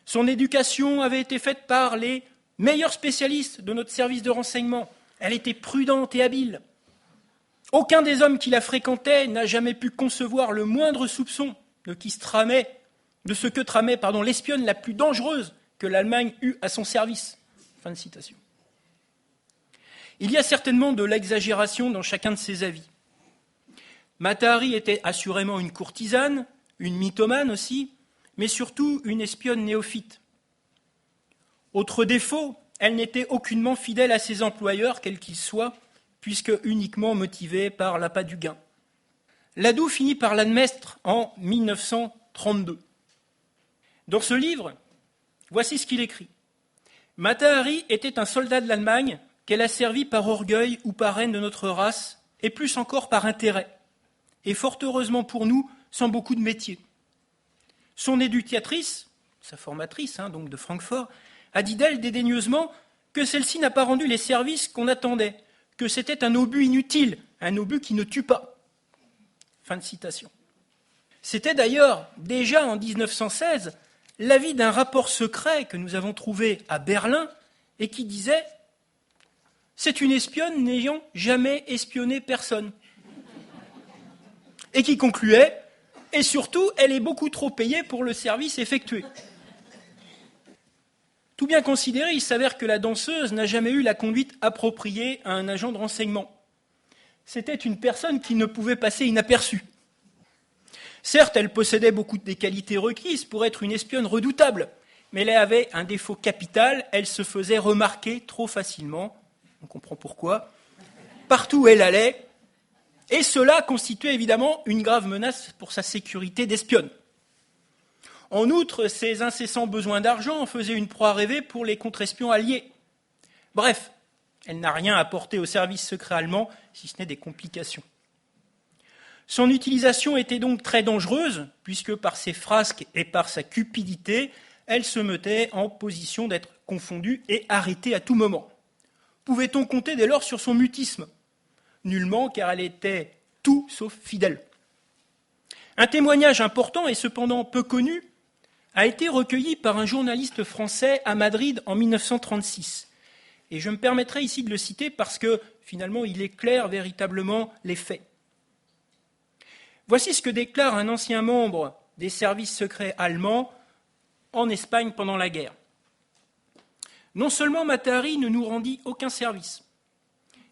Speaker 1: Son éducation avait été faite par les meilleure spécialiste de notre service de renseignement. Elle était prudente et habile. Aucun des hommes qui la fréquentaient n'a jamais pu concevoir le moindre soupçon de ce que tramait l'espionne la plus dangereuse que l'Allemagne eut à son service. Fin de citation. Il y a certainement de l'exagération dans chacun de ces avis. Mata Hari était assurément une courtisane, une mythomane aussi, mais surtout une espionne néophyte. Autre défaut, elle n'était aucunement fidèle à ses employeurs, quels qu'ils soient, puisque uniquement motivée par l'appât du gain. Ladoux finit par l'admettre en 1932. Dans ce livre, voici ce qu'il écrit. Mata Hari était un soldat de l'Allemagne qu'elle a servi par orgueil ou par haine de notre race, et plus encore par intérêt, et fort heureusement pour nous, sans beaucoup de métier. Son éducatrice, sa formatrice, donc de Francfort, a dit d'elle dédaigneusement que celle-ci n'a pas rendu les services qu'on attendait, que c'était un obus inutile, un obus qui ne tue pas. Fin de citation. C'était d'ailleurs déjà en 1916 l'avis d'un rapport secret que nous avons trouvé à Berlin et qui disait « C'est une espionne n'ayant jamais espionné personne » et qui concluait « Et surtout, elle est beaucoup trop payée pour le service effectué ». Tout bien considéré, il s'avère que la danseuse n'a jamais eu la conduite appropriée à un agent de renseignement. C'était une personne qui ne pouvait passer inaperçue. Certes, elle possédait beaucoup des qualités requises pour être une espionne redoutable, mais elle avait un défaut capital, elle se faisait remarquer trop facilement, on comprend pourquoi, partout où elle allait, et cela constituait évidemment une grave menace pour sa sécurité d'espionne. En outre, ses incessants besoins d'argent en faisaient une proie rêvée pour les contre-espions alliés. Bref, elle n'a rien apporté au service secret allemand, si ce n'est des complications. Son utilisation était donc très dangereuse, puisque par ses frasques et par sa cupidité, elle se mettait en position d'être confondue et arrêtée à tout moment. Pouvait-on compter dès lors sur son mutisme ? Nullement, car elle était tout sauf fidèle. Un témoignage important et cependant peu connu a été recueilli par un journaliste français à Madrid en 1936. Et je me permettrai ici de le citer parce que, finalement, il éclaire véritablement les faits. Voici ce que déclare un ancien membre des services secrets allemands en Espagne pendant la guerre. Non seulement Mata Hari ne nous rendit aucun service,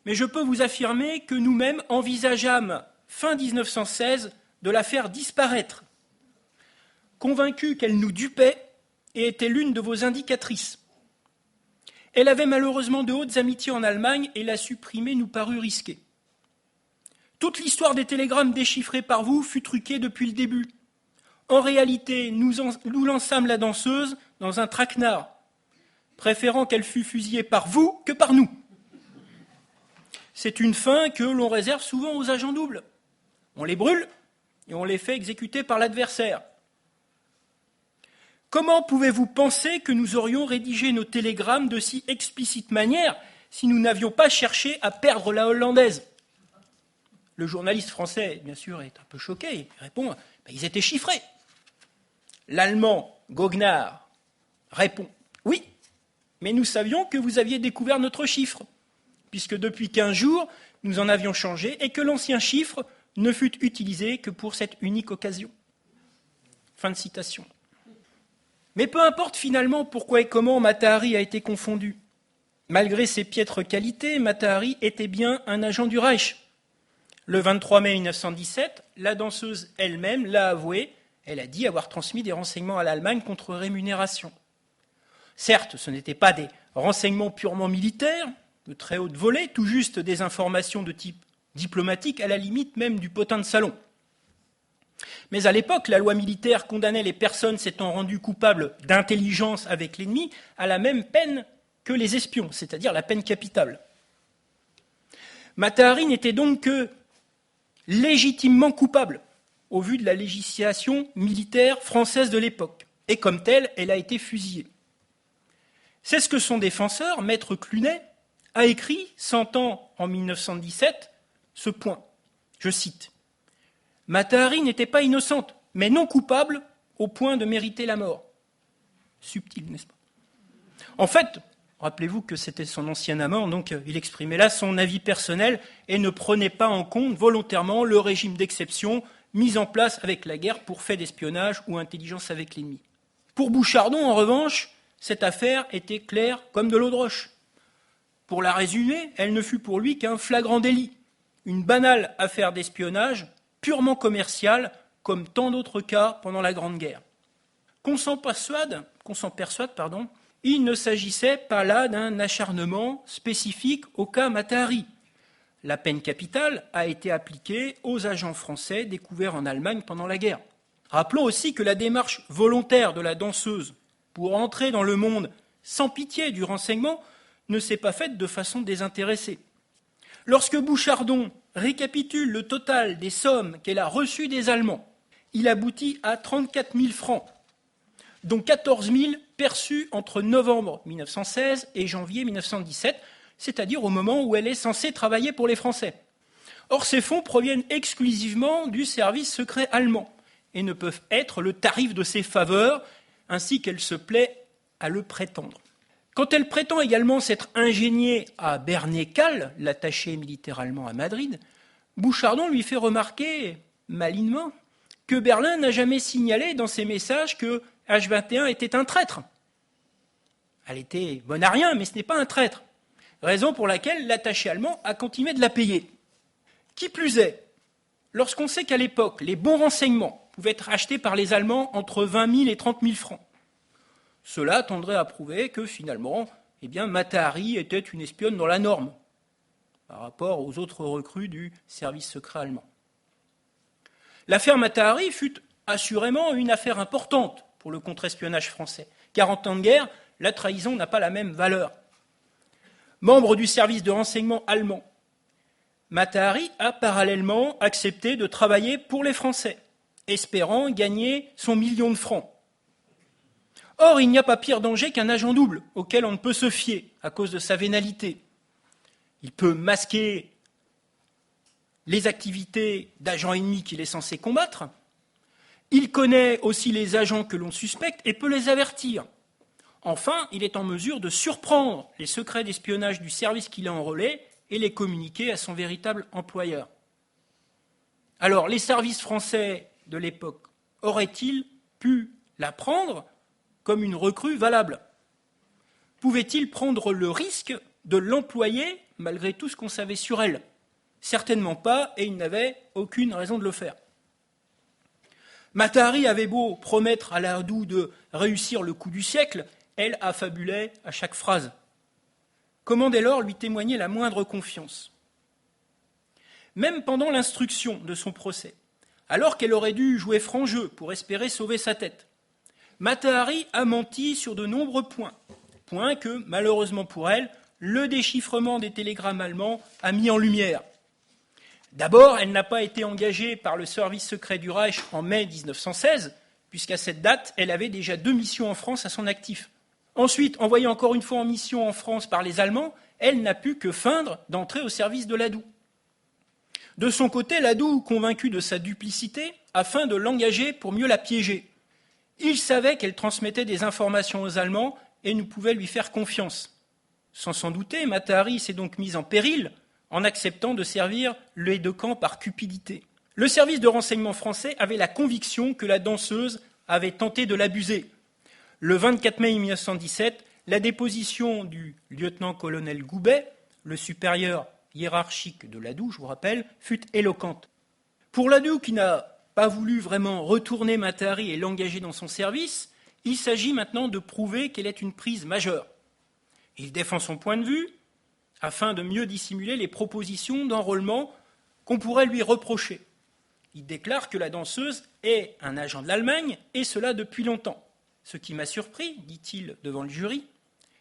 Speaker 1: mais je peux vous affirmer que nous-mêmes envisageâmes, fin 1916, de la faire disparaître, convaincus qu'elle nous dupait et était l'une de vos indicatrices. Elle avait malheureusement de hautes amitiés en Allemagne et la supprimer nous parut risqué. Toute l'histoire des télégrammes déchiffrés par vous fut truquée depuis le début. En réalité, nous lançâmes la danseuse dans un traquenard, préférant qu'elle fût fusillée par vous que par nous. C'est une fin que l'on réserve souvent aux agents doubles. On les brûle et on les fait exécuter par l'adversaire. Comment pouvez-vous penser que nous aurions rédigé nos télégrammes de si explicite manière si nous n'avions pas cherché à perdre la hollandaise ? Le journaliste français, bien sûr, est un peu choqué. Il répond « Ils étaient chiffrés ». L'Allemand, Goguenard, répond « Oui, mais nous savions que vous aviez découvert notre chiffre, puisque depuis 15 jours, nous en avions changé et que l'ancien chiffre ne fut utilisé que pour cette unique occasion. » Fin de citation. Mais peu importe finalement pourquoi et comment Mata Hari a été confondu. Malgré ses piètres qualités, Mata Hari était bien un agent du Reich. Le 23 mai 1917, la danseuse elle-même l'a avoué, elle a dit avoir transmis des renseignements à l'Allemagne contre rémunération. Certes, ce n'étaient pas des renseignements purement militaires, de très haute volée, tout juste des informations de type diplomatique, à la limite même du potin de salon. Mais à l'époque, la loi militaire condamnait les personnes s'étant rendues coupables d'intelligence avec l'ennemi à la même peine que les espions, c'est-à-dire la peine capitale. Mata Hari n'était donc que légitimement coupable, au vu de la législation militaire française de l'époque. Et comme telle, elle a été fusillée. C'est ce que son défenseur, maître Clunet, a écrit, 100 ans en 1917, ce point. Je cite. « Mata Hari n'était pas innocente, mais non coupable au point de mériter la mort. » Subtil, n'est-ce pas ? En fait, Rappelez-vous que c'était son ancien amant, donc il exprimait là son avis personnel et ne prenait pas en compte volontairement le régime d'exception mis en place avec la guerre pour fait d'espionnage ou intelligence avec l'ennemi. Pour Bouchardon, en revanche, cette affaire était claire comme de l'eau de roche. Pour la résumer, elle ne fut pour lui qu'un flagrant délit, une banale affaire d'espionnage purement commerciale, comme tant d'autres cas pendant la Grande Guerre. Qu'on s'en persuade, il ne s'agissait pas là d'un acharnement spécifique au cas Matahari. La peine capitale a été appliquée aux agents français découverts en Allemagne pendant la guerre. Rappelons aussi que la démarche volontaire de la danseuse pour entrer dans le monde sans pitié du renseignement ne s'est pas faite de façon désintéressée. Lorsque Bouchardon récapitule le total des sommes qu'elle a reçues des Allemands, il aboutit à 34 000 francs, dont 14 000 perçus entre novembre 1916 et janvier 1917, c'est-à-dire au moment où elle est censée travailler pour les Français. Or, ces fonds proviennent exclusivement du service secret allemand et ne peuvent être le tarif de ses faveurs, ainsi qu'elle se plaît à le prétendre. Quand elle prétend également s'être ingéniée à Bernet-Kahl, l'attaché militaire allemand à Madrid, Bouchardon lui fait remarquer, malinement, que Berlin n'a jamais signalé dans ses messages que H21 était un traître. Elle était bonne à rien, mais ce n'est pas un traître. Raison pour laquelle l'attaché allemand a continué de la payer. Qui plus est, lorsqu'on sait qu'à l'époque, les bons renseignements pouvaient être achetés par les Allemands entre 20 000 et 30 000 francs, cela tendrait à prouver que finalement, Matahari était une espionne dans la norme par rapport aux autres recrues du service secret allemand. L'affaire Matahari fut assurément une affaire importante pour le contre-espionnage français, car en temps de guerre, la trahison n'a pas la même valeur. Membre du service de renseignement allemand, Matahari a parallèlement accepté de travailler pour les Français, espérant gagner son million de francs. Or, il n'y a pas pire danger qu'un agent double, auquel on ne peut se fier à cause de sa vénalité. Il peut masquer les activités d'agents ennemis qu'il est censé combattre. Il connaît aussi les agents que l'on suspecte et peut les avertir. Enfin, il est en mesure de surprendre les secrets d'espionnage du service qu'il a enrôlé et les communiquer à son véritable employeur. Alors, les services français de l'époque auraient-ils pu la prendre comme une recrue valable? Pouvait-il prendre le risque de l'employer malgré tout ce qu'on savait sur elle? Certainement pas, et il n'avait aucune raison de le faire. Matahari avait beau promettre à Ladoux de réussir le coup du siècle, elle affabulait à chaque phrase. Comment dès lors lui témoigner la moindre confiance? Même pendant l'instruction de son procès, alors qu'elle aurait dû jouer franc jeu pour espérer sauver sa tête, Matahari a menti sur de nombreux points que, malheureusement pour elle, le déchiffrement des télégrammes allemands a mis en lumière. D'abord, elle n'a pas été engagée par le service secret du Reich en mai 1916, puisqu'à cette date, elle avait déjà 2 missions en France à son actif. Ensuite, envoyée encore une fois en mission en France par les Allemands, elle n'a pu que feindre d'entrer au service de Ladoux. De son côté, Ladoux, convaincu de sa duplicité, afin de l'engager pour mieux la piéger. Il savait qu'elle transmettait des informations aux Allemands et ne pouvait lui faire confiance. Sans s'en douter, Matahari s'est donc mise en péril en acceptant de servir les deux camps par cupidité. Le service de renseignement français avait la conviction que la danseuse avait tenté de l'abuser. Le 24 mai 1917, la déposition du lieutenant-colonel Goubet, le supérieur hiérarchique de Ladoux, je vous rappelle, fut éloquente. Pour Ladoux, qui n'a pas voulu vraiment retourner Matahari et l'engager dans son service, il s'agit maintenant de prouver qu'elle est une prise majeure. Il défend son point de vue afin de mieux dissimuler les propositions d'enrôlement qu'on pourrait lui reprocher. Il déclare que la danseuse est un agent de l'Allemagne, et cela depuis longtemps. Ce qui m'a surpris, dit-il devant le jury,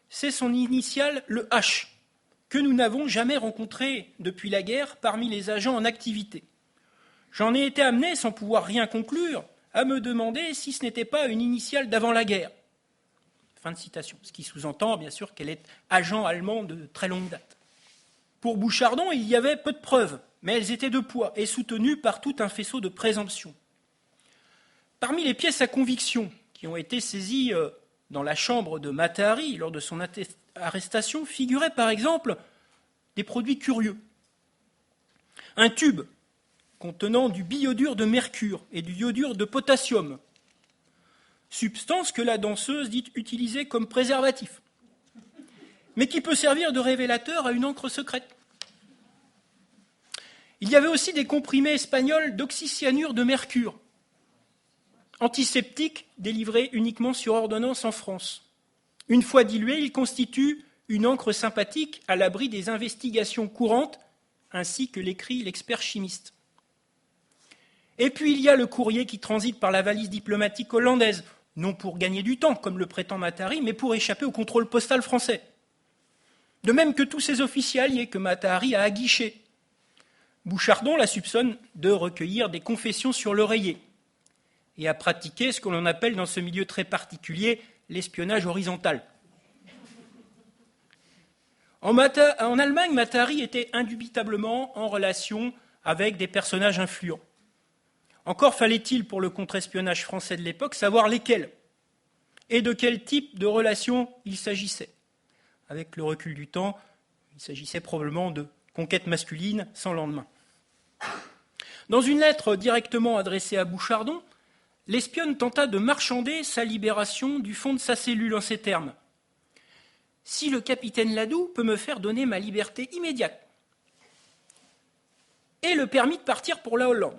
Speaker 1: c'est son initiale, le H, que nous n'avons jamais rencontré depuis la guerre parmi les agents en activité. J'en ai été amené, sans pouvoir rien conclure, à me demander si ce n'était pas une initiale d'avant la guerre. Fin de citation. Ce qui sous-entend, bien sûr, qu'elle est agent allemand de très longue date. Pour Bouchardon, il y avait peu de preuves, mais elles étaient de poids et soutenues par tout un faisceau de présomptions. Parmi les pièces à conviction qui ont été saisies dans la chambre de Matahari lors de son arrestation figuraient par exemple des produits curieux. Un tube contenant du biodure de mercure et du iodure de potassium, substance que la danseuse dit utiliser comme préservatif, mais qui peut servir de révélateur à une encre secrète. Il y avait aussi des comprimés espagnols d'oxycyanure de mercure, antiseptiques délivrés uniquement sur ordonnance en France. Une fois dilués, ils constituent une encre sympathique à l'abri des investigations courantes, ainsi que l'écrit l'expert chimiste. Et puis il y a le courrier qui transite par la valise diplomatique hollandaise, non pour gagner du temps, comme le prétend Matahari, mais pour échapper au contrôle postal français. De même que tous ces officiers alliés que Matahari a aguichés. Bouchardon la soupçonne de recueillir des confessions sur l'oreiller et à pratiquer ce que l'on appelle dans ce milieu très particulier l'espionnage horizontal. En Allemagne, Matahari était indubitablement en relation avec des personnages influents. Encore fallait-il, pour le contre-espionnage français de l'époque, savoir lesquels et de quel type de relation il s'agissait. Avec le recul du temps, il s'agissait probablement de conquête masculine sans lendemain. Dans une lettre directement adressée à Bouchardon, l'espionne tenta de marchander sa libération du fond de sa cellule en ces termes. « Si le capitaine Ladoux peut me faire donner ma liberté immédiate et le permis de partir pour la Hollande,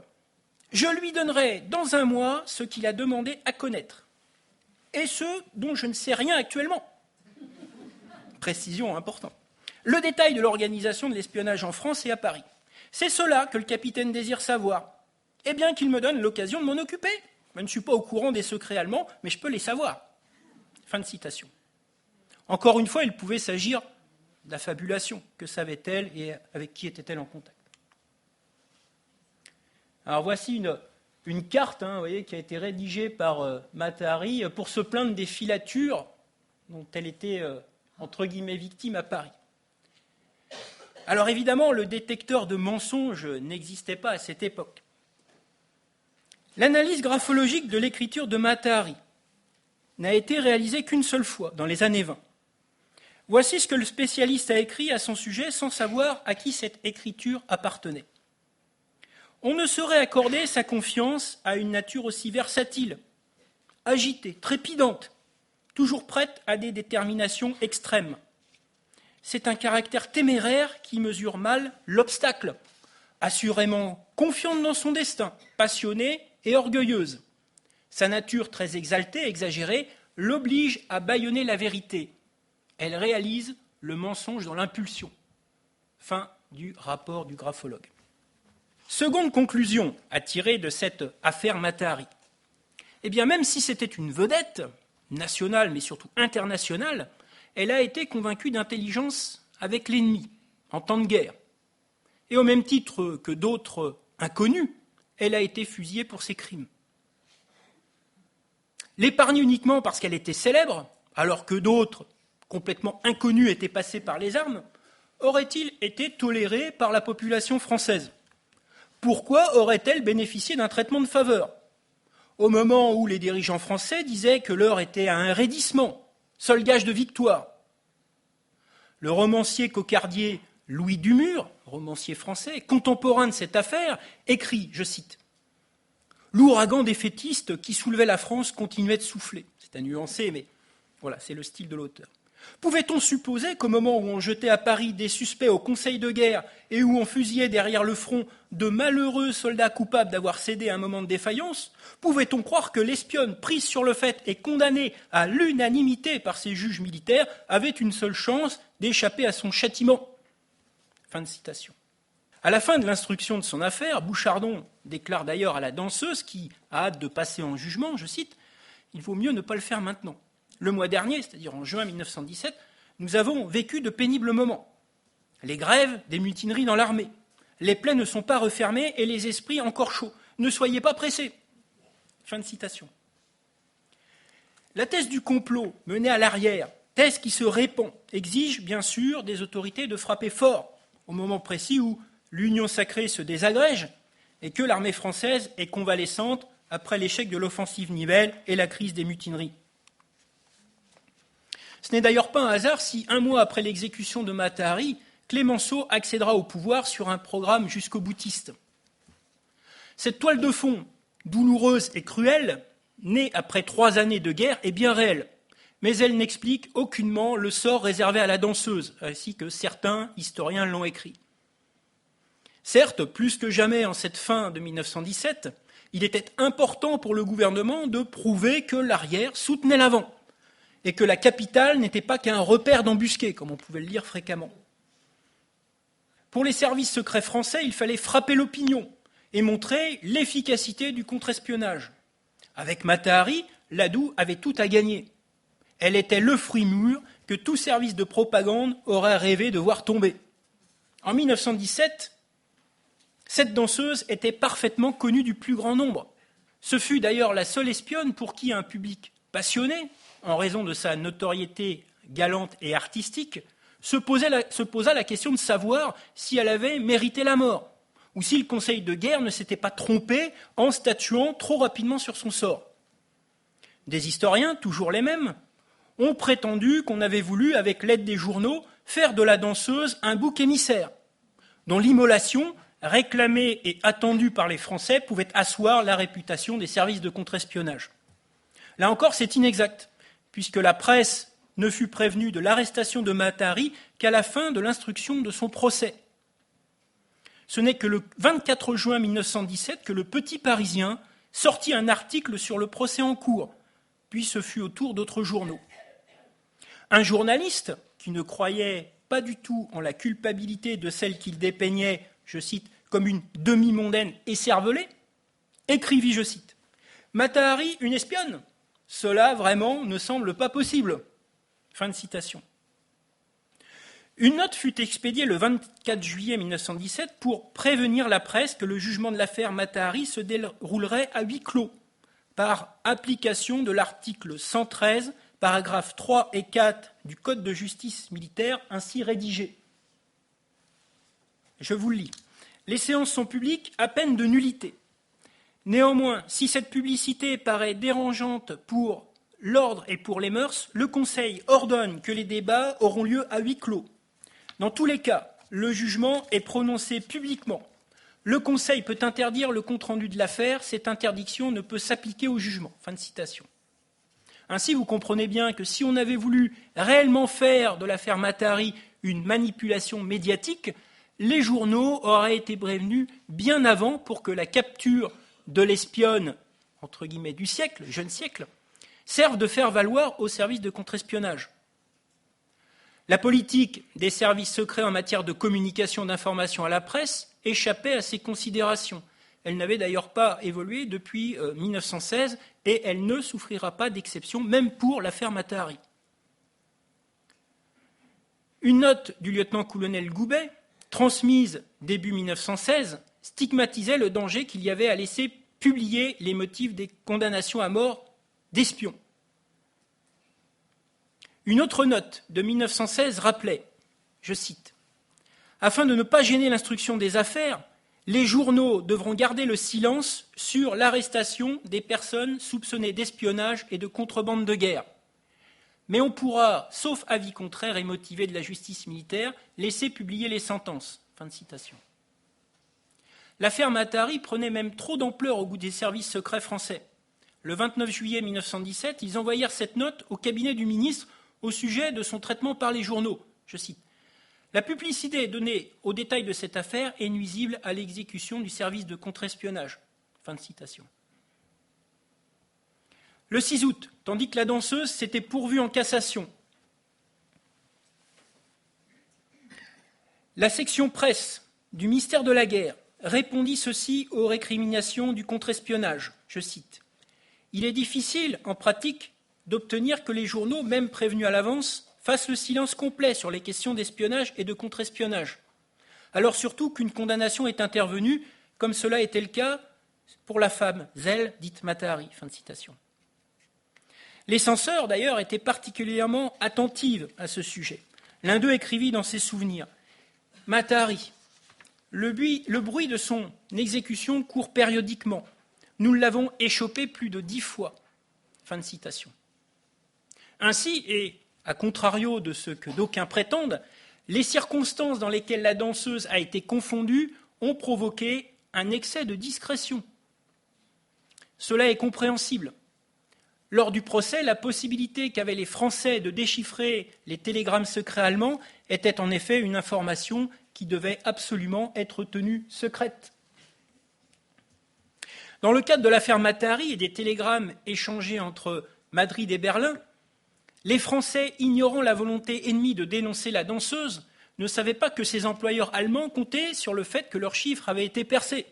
Speaker 1: je lui donnerai dans 1 mois ce qu'il a demandé à connaître, et ce dont je ne sais rien actuellement. » Précision importante. Le détail de l'organisation de l'espionnage en France et à Paris. C'est cela que le capitaine désire savoir. Eh bien qu'il me donne l'occasion de m'en occuper. Je ne suis pas au courant des secrets allemands, mais je peux les savoir. Fin de citation. Encore une fois, il pouvait s'agir d'affabulation. Que savait-elle et avec qui était-elle en contact? Alors voici une carte vous voyez, qui a été rédigée par Matahari pour se plaindre des filatures dont elle était, entre guillemets, victime à Paris. Alors évidemment, le détecteur de mensonges n'existait pas à cette époque. L'analyse graphologique de l'écriture de Matahari n'a été réalisée qu'une seule fois, dans les années 20. Voici ce que le spécialiste a écrit à son sujet sans savoir à qui cette écriture appartenait. On ne saurait accorder sa confiance à une nature aussi versatile, agitée, trépidante, toujours prête à des déterminations extrêmes. C'est un caractère téméraire qui mesure mal l'obstacle, assurément confiante dans son destin, passionnée et orgueilleuse. Sa nature très exaltée, exagérée, l'oblige à bâillonner la vérité. Elle réalise le mensonge dans l'impulsion. Fin du rapport du graphologue. Seconde conclusion à tirer de cette affaire Matahari. Eh bien, même si c'était une vedette, nationale mais surtout internationale, elle a été convaincue d'intelligence avec l'ennemi, en temps de guerre. Et au même titre que d'autres inconnus, elle a été fusillée pour ses crimes. L'épargner uniquement parce qu'elle était célèbre, alors que d'autres, complètement inconnus, étaient passés par les armes, aurait-il été toléré par la population française? Pourquoi aurait-elle bénéficié d'un traitement de faveur? Au moment où les dirigeants français disaient que l'heure était à un raidissement, seul gage de victoire. Le romancier cocardier Louis Dumur, romancier français, contemporain de cette affaire, écrit, je cite, « L'ouragan défaitiste qui soulevait la France continuait de souffler. » C'est à nuancer, mais voilà, c'est le style de l'auteur. Pouvait-on supposer qu'au moment où on jetait à Paris des suspects au conseil de guerre et où on fusillait derrière le front de malheureux soldats coupables d'avoir cédé à un moment de défaillance, pouvait-on croire que l'espionne prise sur le fait et condamnée à l'unanimité par ses juges militaires avait une seule chance d'échapper à son châtiment? Fin de citation. À la fin de l'instruction de son affaire, Bouchardon déclare d'ailleurs à la danseuse qui a hâte de passer en jugement, je cite, « Il vaut mieux ne pas le faire maintenant. Le mois dernier, c'est-à-dire en juin 1917, nous avons vécu de pénibles moments. Les grèves, des mutineries dans l'armée. Les plaies ne sont pas refermées et les esprits encore chauds. Ne soyez pas pressés. » Fin de citation. La thèse du complot menée à l'arrière, thèse qui se répand, exige bien sûr des autorités de frapper fort au moment précis où l'Union sacrée se désagrège et que l'armée française est convalescente après l'échec de l'offensive Nivelle et la crise des mutineries. Ce n'est d'ailleurs pas un hasard si, un mois après l'exécution de Mata Hari, Clemenceau accédera au pouvoir sur un programme jusqu'au boutiste. Cette toile de fond, douloureuse et cruelle, née après 3 années de guerre, est bien réelle, mais elle n'explique aucunement le sort réservé à la danseuse, ainsi que certains historiens l'ont écrit. Certes, plus que jamais en cette fin de 1917, il était important pour le gouvernement de prouver que l'arrière soutenait l'avant et que la capitale n'était pas qu'un repère d'embusqués, comme on pouvait le lire fréquemment. Pour les services secrets français, il fallait frapper l'opinion et montrer l'efficacité du contre-espionnage. Avec Mata Hari, Ladoux avait tout à gagner. Elle était le fruit mûr que tout service de propagande aurait rêvé de voir tomber. En 1917, cette danseuse était parfaitement connue du plus grand nombre. Ce fut d'ailleurs la seule espionne pour qui un public passionné, en raison de sa notoriété galante et artistique, se posa la question de savoir si elle avait mérité la mort, ou si le Conseil de guerre ne s'était pas trompé en statuant trop rapidement sur son sort. Des historiens, toujours les mêmes, ont prétendu qu'on avait voulu, avec l'aide des journaux, faire de la danseuse un bouc émissaire, dont l'immolation, réclamée et attendue par les Français, pouvait asseoir la réputation des services de contre-espionnage. Là encore, c'est inexact, puisque la presse ne fut prévenue de l'arrestation de Mata Hari qu'à la fin de l'instruction de son procès. Ce n'est que le 24 juin 1917 que le Petit Parisien sortit un article sur le procès en cours, puis ce fut au tour d'autres journaux. Un journaliste, qui ne croyait pas du tout en la culpabilité de celle qu'il dépeignait, je cite, comme une demi-mondaine écervelée, écrivit, je cite, « Mata Hari, une espionne ? Cela, vraiment, ne semble pas possible. » Fin de citation. Une note fut expédiée le 24 juillet 1917 pour prévenir la presse que le jugement de l'affaire Mata Hari se déroulerait à huis clos, par application de l'article 113, paragraphes 3 et 4 du Code de justice militaire ainsi rédigé. Je vous le lis. Les séances sont publiques à peine de nullité. Néanmoins, si cette publicité paraît dérangeante pour l'ordre et pour les mœurs, le Conseil ordonne que les débats auront lieu à huis clos. Dans tous les cas, le jugement est prononcé publiquement. Le Conseil peut interdire le compte-rendu de l'affaire, cette interdiction ne peut s'appliquer au jugement. Fin de citation. Ainsi, vous comprenez bien que si on avait voulu réellement faire de l'affaire Mata Hari une manipulation médiatique, les journaux auraient été prévenus bien avant pour que la capture de l'espionne, entre guillemets, du siècle, jeune siècle, serve de faire valoir aux services de contre-espionnage. La politique des services secrets en matière de communication d'information à la presse échappait à ces considérations. Elle n'avait d'ailleurs pas évolué depuis 1916 et elle ne souffrira pas d'exception, même pour l'affaire Mata Hari. Une note du lieutenant-colonel Goubet, transmise début 1916, stigmatisait le danger qu'il y avait à laisser publier les motifs des condamnations à mort d'espions. Une autre note de 1916 rappelait, je cite, « Afin de ne pas gêner l'instruction des affaires, les journaux devront garder le silence sur l'arrestation des personnes soupçonnées d'espionnage et de contrebande de guerre. Mais on pourra, sauf avis contraire et motivé de la justice militaire, laisser publier les sentences. » Fin de citation. L'affaire Mata Hari prenait même trop d'ampleur au goût des services secrets français. Le 29 juillet 1917, ils envoyèrent cette note au cabinet du ministre au sujet de son traitement par les journaux. Je cite. « La publicité donnée aux détails de cette affaire est nuisible à l'exécution du service de contre-espionnage. » Fin de citation. Le 6 août, tandis que la danseuse s'était pourvue en cassation, la section presse du ministère de la Guerre répondit ceci aux récriminations du contre-espionnage. Je cite. « Il est difficile, en pratique, d'obtenir que les journaux, même prévenus à l'avance, fassent le silence complet sur les questions d'espionnage et de contre-espionnage. Alors surtout qu'une condamnation est intervenue, comme cela était le cas pour la femme Zell, dite Mata Hari. » Fin de citation. Les censeurs, d'ailleurs, étaient particulièrement attentifs à ce sujet. L'un d'eux écrivit dans ses souvenirs « Mata Hari, le bruit de son exécution court périodiquement. Nous l'avons échauffé plus de 10 fois. » Fin de citation. Ainsi, et À contrario de ce que d'aucuns prétendent, les circonstances dans lesquelles la danseuse a été confondue ont provoqué un excès de discrétion. Cela est compréhensible. Lors du procès, la possibilité qu'avaient les Français de déchiffrer les télégrammes secrets allemands était en effet une information qui devait absolument être tenue secrète. Dans le cadre de l'affaire Matahari et des télégrammes échangés entre Madrid et Berlin, les Français, ignorant la volonté ennemie de dénoncer la danseuse, ne savaient pas que ces employeurs allemands comptaient sur le fait que leurs chiffres avaient été percés.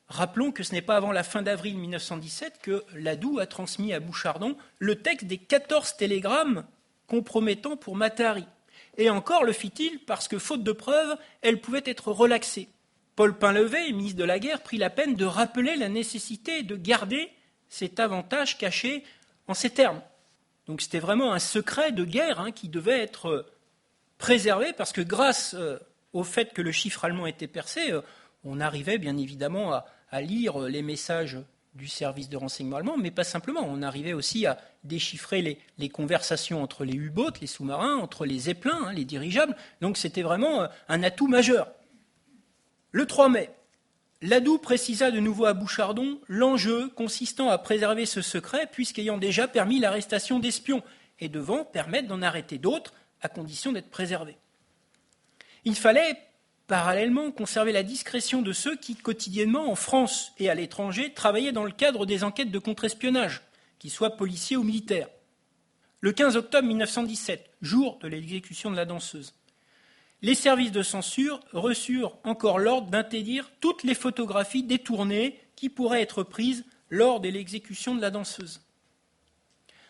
Speaker 1: Rappelons que ce n'est pas avant la fin d'avril 1917 que Ladoux a transmis à Bouchardon le texte des 14 télégrammes compromettants pour Matahari. Et encore le fit-il parce que, faute de preuves, elle pouvait être relaxée. Paul Painlevé, ministre de la Guerre, prit la peine de rappeler la nécessité de garder cet avantage caché en ces termes. Donc c'était vraiment un secret de guerre qui devait être préservé parce que grâce au fait que le chiffre allemand était percé, on arrivait bien évidemment à lire les messages du service de renseignement allemand, mais pas simplement. On arrivait aussi à déchiffrer les conversations entre les U-boats, les sous-marins, entre les zeppelins, les dirigeables. Donc c'était vraiment un atout majeur. Le 3 mai, Ladoux précisa de nouveau à Bouchardon l'enjeu consistant à préserver ce secret, puisqu'ayant déjà permis l'arrestation d'espions et devant permettre d'en arrêter d'autres, à condition d'être préservés. Il fallait parallèlement conserver la discrétion de ceux qui, quotidiennement, en France et à l'étranger, travaillaient dans le cadre des enquêtes de contre-espionnage, qu'ils soient policiers ou militaires. Le 15 octobre 1917, jour de l'exécution de la danseuse, les services de censure reçurent encore l'ordre d'interdire toutes les photographies détournées qui pourraient être prises lors de l'exécution de la danseuse.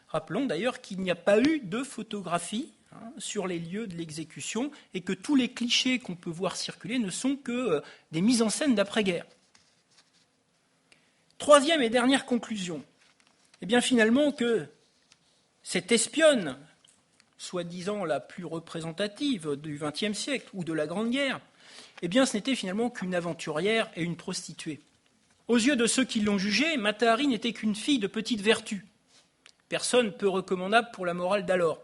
Speaker 1: Rappelons d'ailleurs qu'il n'y a pas eu de photographie sur les lieux de l'exécution et que tous les clichés qu'on peut voir circuler ne sont que des mises en scène d'après-guerre. Troisième et dernière conclusion. Eh bien finalement que cette espionne, soi-disant la plus représentative du XXe siècle ou de la Grande Guerre, eh bien ce n'était finalement qu'une aventurière et une prostituée. Aux yeux de ceux qui l'ont jugée, Matahari n'était qu'une fille de petite vertu. Personne peu recommandable pour la morale d'alors.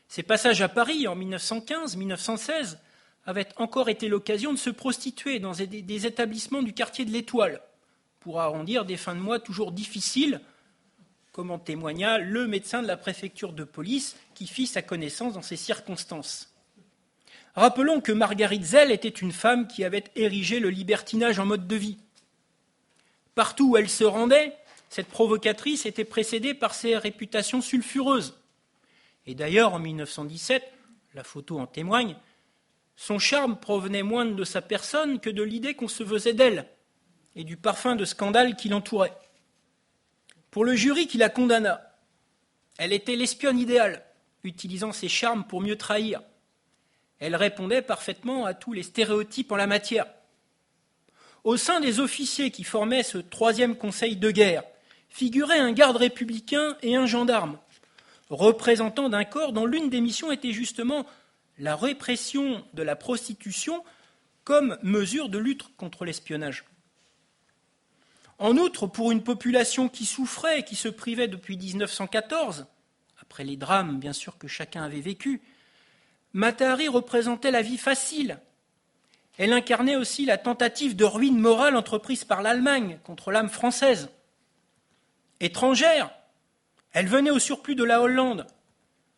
Speaker 1: Ses passages à Paris en 1915-1916 avaient encore été l'occasion de se prostituer dans des établissements du quartier de l'Étoile pour arrondir des fins de mois toujours difficiles, comme en témoigna le médecin de la préfecture de police qui fit sa connaissance dans ces circonstances. Rappelons que Marguerite Zell était une femme qui avait érigé le libertinage en mode de vie. Partout où elle se rendait, cette provocatrice était précédée par ses réputations sulfureuses. Et d'ailleurs, en 1917, la photo en témoigne, son charme provenait moins de sa personne que de l'idée qu'on se faisait d'elle et du parfum de scandale qui l'entourait. Pour le jury qui la condamna, elle était l'espionne idéale, utilisant ses charmes pour mieux trahir. Elle répondait parfaitement à tous les stéréotypes en la matière. Au sein des officiers qui formaient ce troisième conseil de guerre, figuraient un garde républicain et un gendarme, représentant d'un corps dont l'une des missions était justement la répression de la prostitution comme mesure de lutte contre l'espionnage. En outre, pour une population qui souffrait et qui se privait depuis 1914, après les drames bien sûr que chacun avait vécus, Matahari représentait la vie facile. Elle incarnait aussi la tentative de ruine morale entreprise par l'Allemagne contre l'âme française. Étrangère, elle venait au surplus de la Hollande,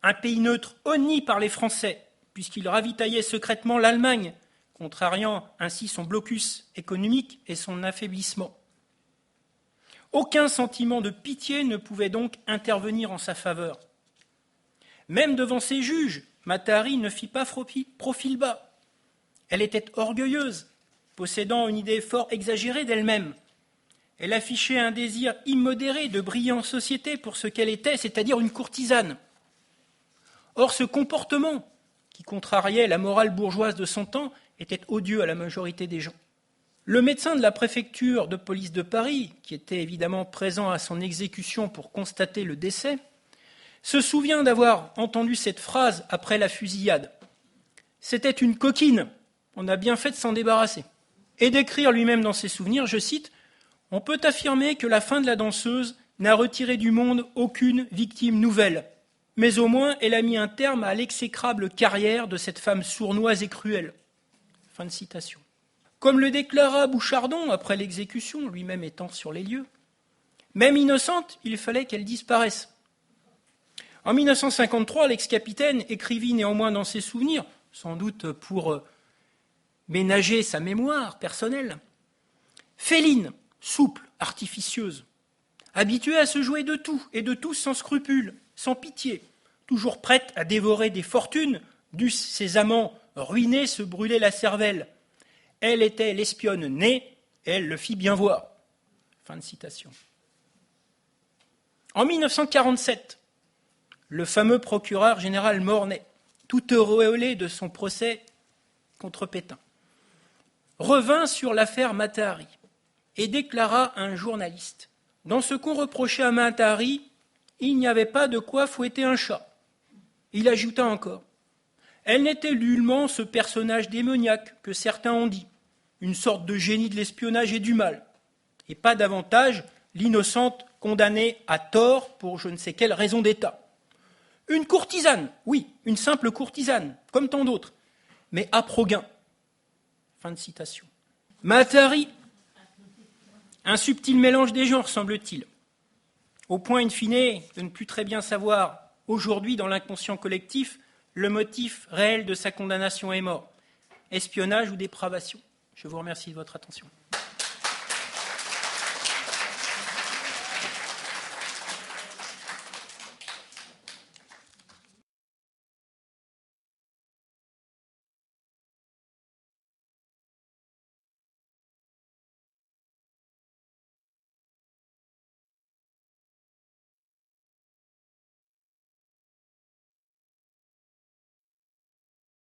Speaker 1: un pays neutre honni par les Français, puisqu'il ravitaillait secrètement l'Allemagne, contrariant ainsi son blocus économique et son affaiblissement. Aucun sentiment de pitié ne pouvait donc intervenir en sa faveur. Même devant ses juges, Matahari ne fit pas profil bas. Elle était orgueilleuse, possédant une idée fort exagérée d'elle-même. Elle affichait un désir immodéré de briller en société pour ce qu'elle était, c'est-à-dire une courtisane. Or, ce comportement, qui contrariait la morale bourgeoise de son temps, était odieux à la majorité des gens. Le médecin de la préfecture de police de Paris, qui était évidemment présent à son exécution pour constater le décès, se souvient d'avoir entendu cette phrase après la fusillade. « C'était une coquine, on a bien fait de s'en débarrasser. » Et d'écrire lui-même dans ses souvenirs, je cite, « On peut affirmer que la fin de la danseuse n'a retiré du monde aucune victime nouvelle, mais au moins elle a mis un terme à l'exécrable carrière de cette femme sournoise et cruelle. » Fin de citation. Comme le déclara Bouchardon après l'exécution, lui-même étant sur les lieux, même innocente, il fallait qu'elle disparaisse. En 1953, l'ex-capitaine écrivit néanmoins dans ses souvenirs, sans doute pour ménager sa mémoire personnelle, « Féline, souple, artificieuse, habituée à se jouer de tout et de tous sans scrupule, sans pitié, toujours prête à dévorer des fortunes, dussent ses amants ruinés se brûler la cervelle. Elle était l'espionne née, elle le fit bien voir. » Fin de citation. En 1947, le fameux procureur général Mornay, tout auréolé de son procès contre Pétain, revint sur l'affaire Matahari et déclara à un journaliste « Dans ce qu'on reprochait à Matahari, il n'y avait pas de quoi fouetter un chat. » Il ajouta encore « Elle n'était nullement ce personnage démoniaque que certains ont dit, une sorte de génie de l'espionnage et du mal, et pas davantage l'innocente condamnée à tort pour je ne sais quelle raison d'État. Une courtisane, oui, une simple courtisane, comme tant d'autres, mais à Proguin. » Fin de citation. Matahari, un subtil mélange des genres, semble-t-il, au point, in fine, de ne plus très bien savoir, aujourd'hui, dans l'inconscient collectif, le motif réel de sa condamnation est mort, espionnage ou dépravation. Je vous remercie de votre attention.